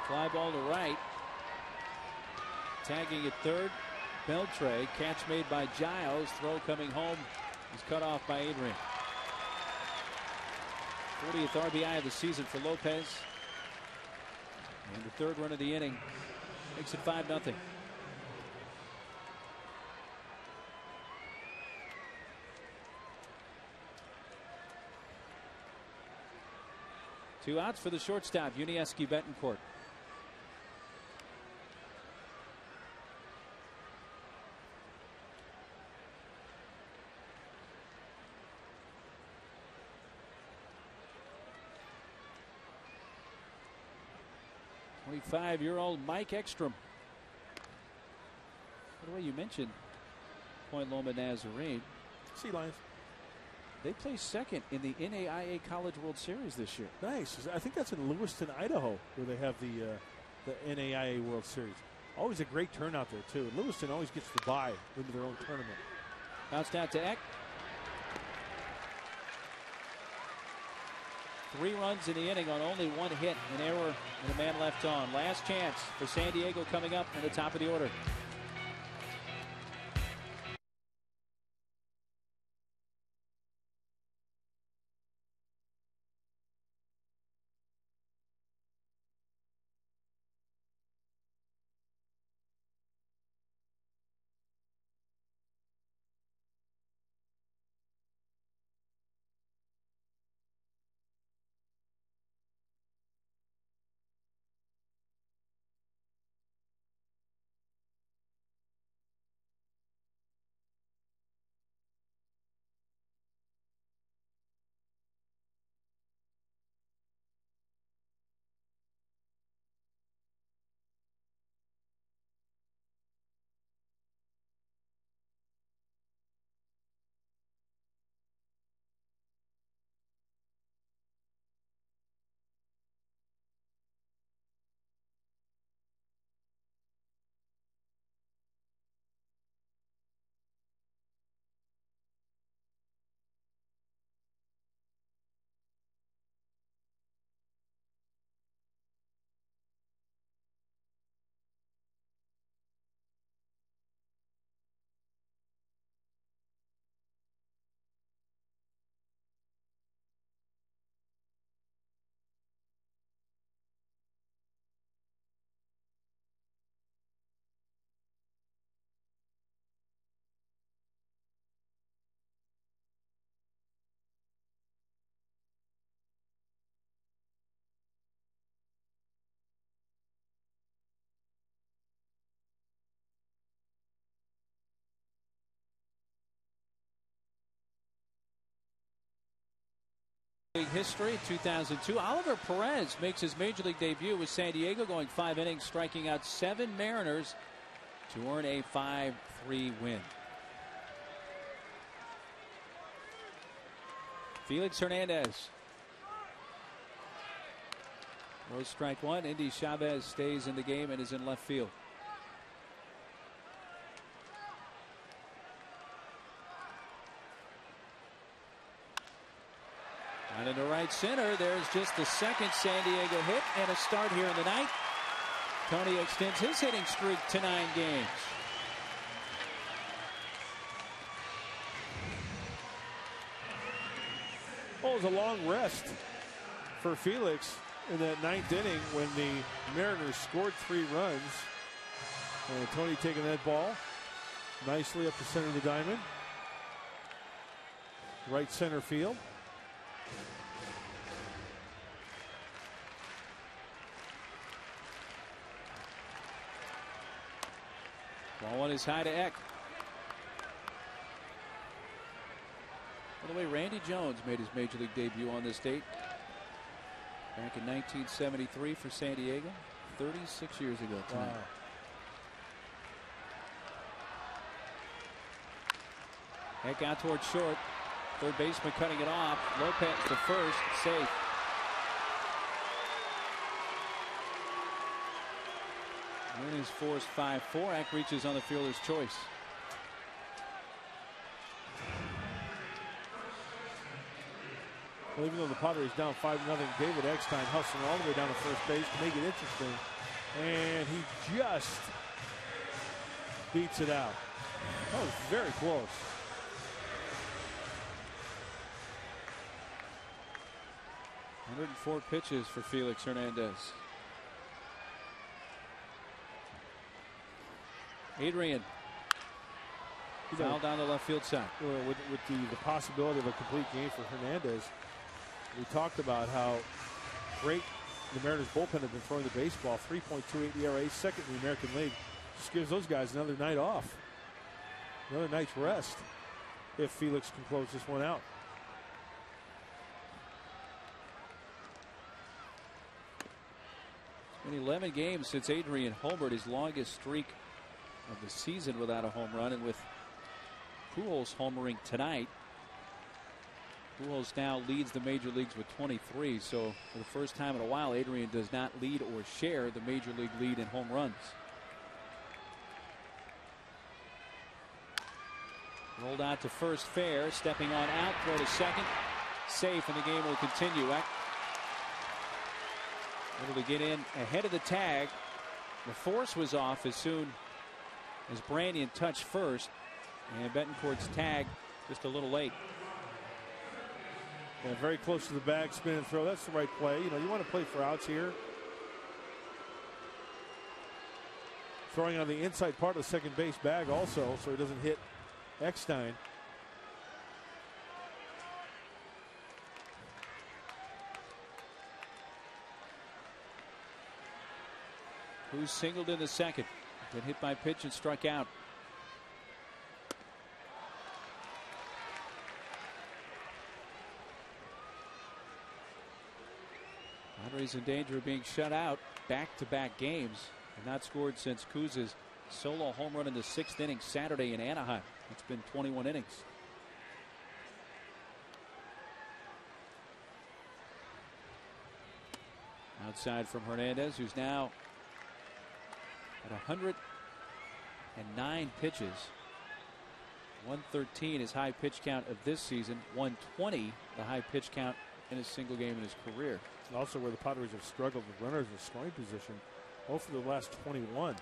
Fly ball to right. Tagging at third, Beltre. Catch made by Giles. Throw coming home is cut off by Adrian. 40th RBI of the season for Lopez. And the third run of the inning makes it 5-0. Two outs for the shortstop, Yuniesky Betancourt. Five-year-old Mike Ekstrom. By the way, you mentioned Point Loma Nazarene. Sea Lions. They placed second in the NAIA College World Series this year. Nice. I think that's in Lewiston, Idaho, where they have the NAIA World Series. Always a great turnout there, too. Lewiston always gets the bye into their own tournament. Bounced out to Eck. 3 runs in the inning on only 1 hit, an error, and a man left on. Last chance for San Diego coming up in the top of the order. History 2002. Oliver Perez makes his major league debut with San Diego, going 5 innings, striking out 7 Mariners to earn a 5-3 win. Felix Hernandez. Throws strike 1. Indy Chavez stays in the game and is in left field. And into right center, there's just the second San Diego hit and a start here in the ninth. Tony extends his hitting streak to 9 games. Well, it was a long rest for Felix in that 9th inning when the Mariners scored 3 runs. And Tony taking that ball nicely up the center of the diamond. Right center field. Ball 1 is high to Eck. By the way, Randy Jones made his major league debut on this date back in 1973 for San Diego, 36 years ago tonight. Wow. Eck out towards short. Third baseman cutting it off. Lopez to first, safe. Is forced 5-4. Eck reaches on the fielder's choice. Well, even though the Padres down 5-0, David Eckstein hustling all the way down to first base to make it interesting. And he just beats it out. That was very close. .104 pitches for Felix Hernandez. Adrian. Foul down the left field side. With the possibility of a complete game for Hernandez, we talked about how great the Mariners bullpen have been throwing the baseball. 3.28 ERA, second in the American League. Just gives those guys another night off. Another night's rest if Felix can close this one out. In 11 games since Adrian homered, his longest streak of the season without a home run, and with Pujols homering tonight, Pujols now leads the major leagues with 23. So for the first time in a while, Adrian does not lead or share the major league lead in home runs. Rolled out to first, fair, stepping on out, throw to second, safe, and the game will continue. Eck able to get in ahead of the tag. The force was off as soon as Branyan touched first, and Betancourt's tag just a little late. Yeah, very close to the bag, spin and throw. That's the right play. You know, you want to play for outs here. Throwing on the inside part of the second base bag also, so he doesn't hit Eckstein. Who's singled in the second. Been hit by pitch and struck out. Padres in danger of being shut out back-to-back games, and not scored since Kuz's solo home run in the 6th inning Saturday in Anaheim. It's been 21 innings. Outside from Hernandez, who's now at 109 pitches. 113 his high pitch count of this season. 120 the high pitch count in a single game in his career. Also where the Padres have struggled with runners in scoring position. 0 for the last 21.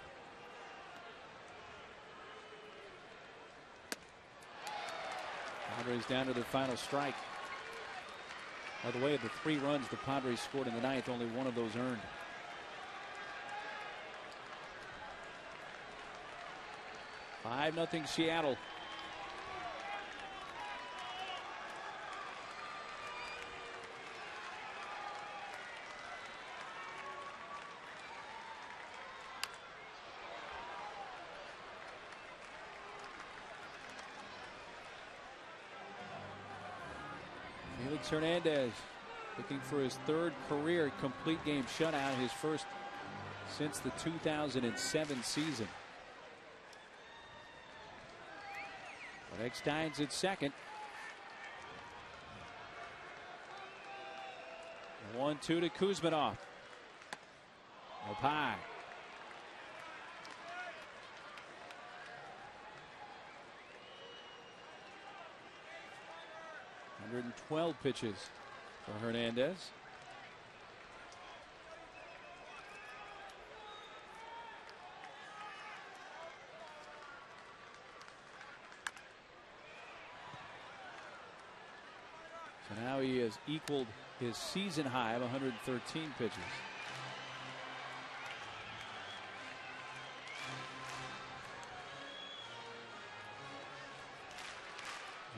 Padres down to their final strike. By the way, of the 3 runs the Padres scored in the 9th, only 1 of those earned. $5-0 Seattle. Felix Hernandez looking for his 3rd career complete game shutout, his first since the 2007 season. But Eckstein's at second. 1-2 to Kuzminov. Up high. .112 pitches for Hernandez. So now he has equaled his season high of 113 pitches.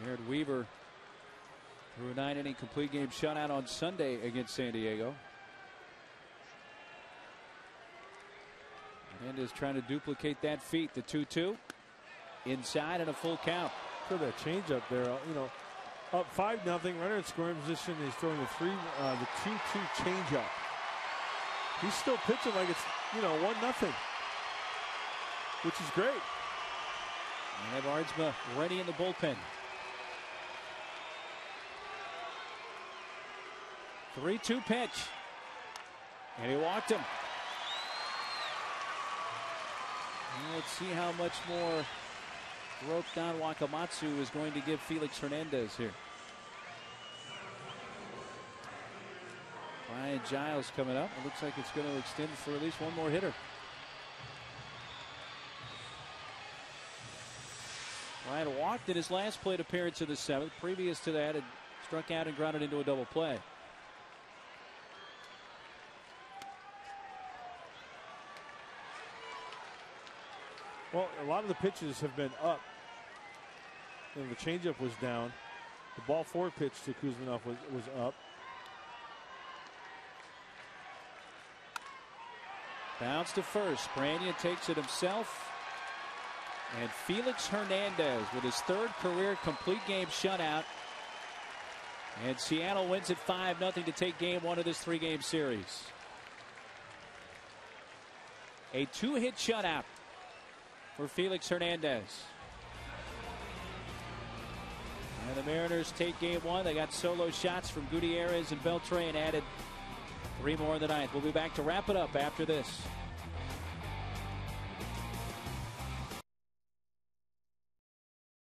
Jared Weaver threw a 9-inning complete game shutout on Sunday against San Diego. Hernandez trying to duplicate that feat. The 2-2 inside and a full count. Throw that changeup there. You know, up 5-0, runner in scoring position. He's throwing the 2-2 changeup. He's still pitching like it's, you know, 1-0, which is great. And Ardsma ready in the bullpen. 3-2 pitch, and he walked him. Let's see how much more rope down Wakamatsu is going to give Felix Hernandez here. Brian Giles coming up. It looks like it's going to extend for at least one more hitter. Ryan walked in his last plate appearance of the 7th. Previous to that, had struck out and grounded into a double play. Well, a lot of the pitches have been up. And the changeup was down. The ball 4 pitch to Kuzminov was up. Bounce to first. Branyan takes it himself. And Felix Hernandez with his 3rd career complete game shutout. And Seattle wins it 5-0 to take game 1 of this 3-game series. A 2-hit shutout for Felix Hernandez. And the Mariners take game 1. They got solo shots from Gutierrez and Beltre and added 3 more in the 9th. We'll be back to wrap it up after this.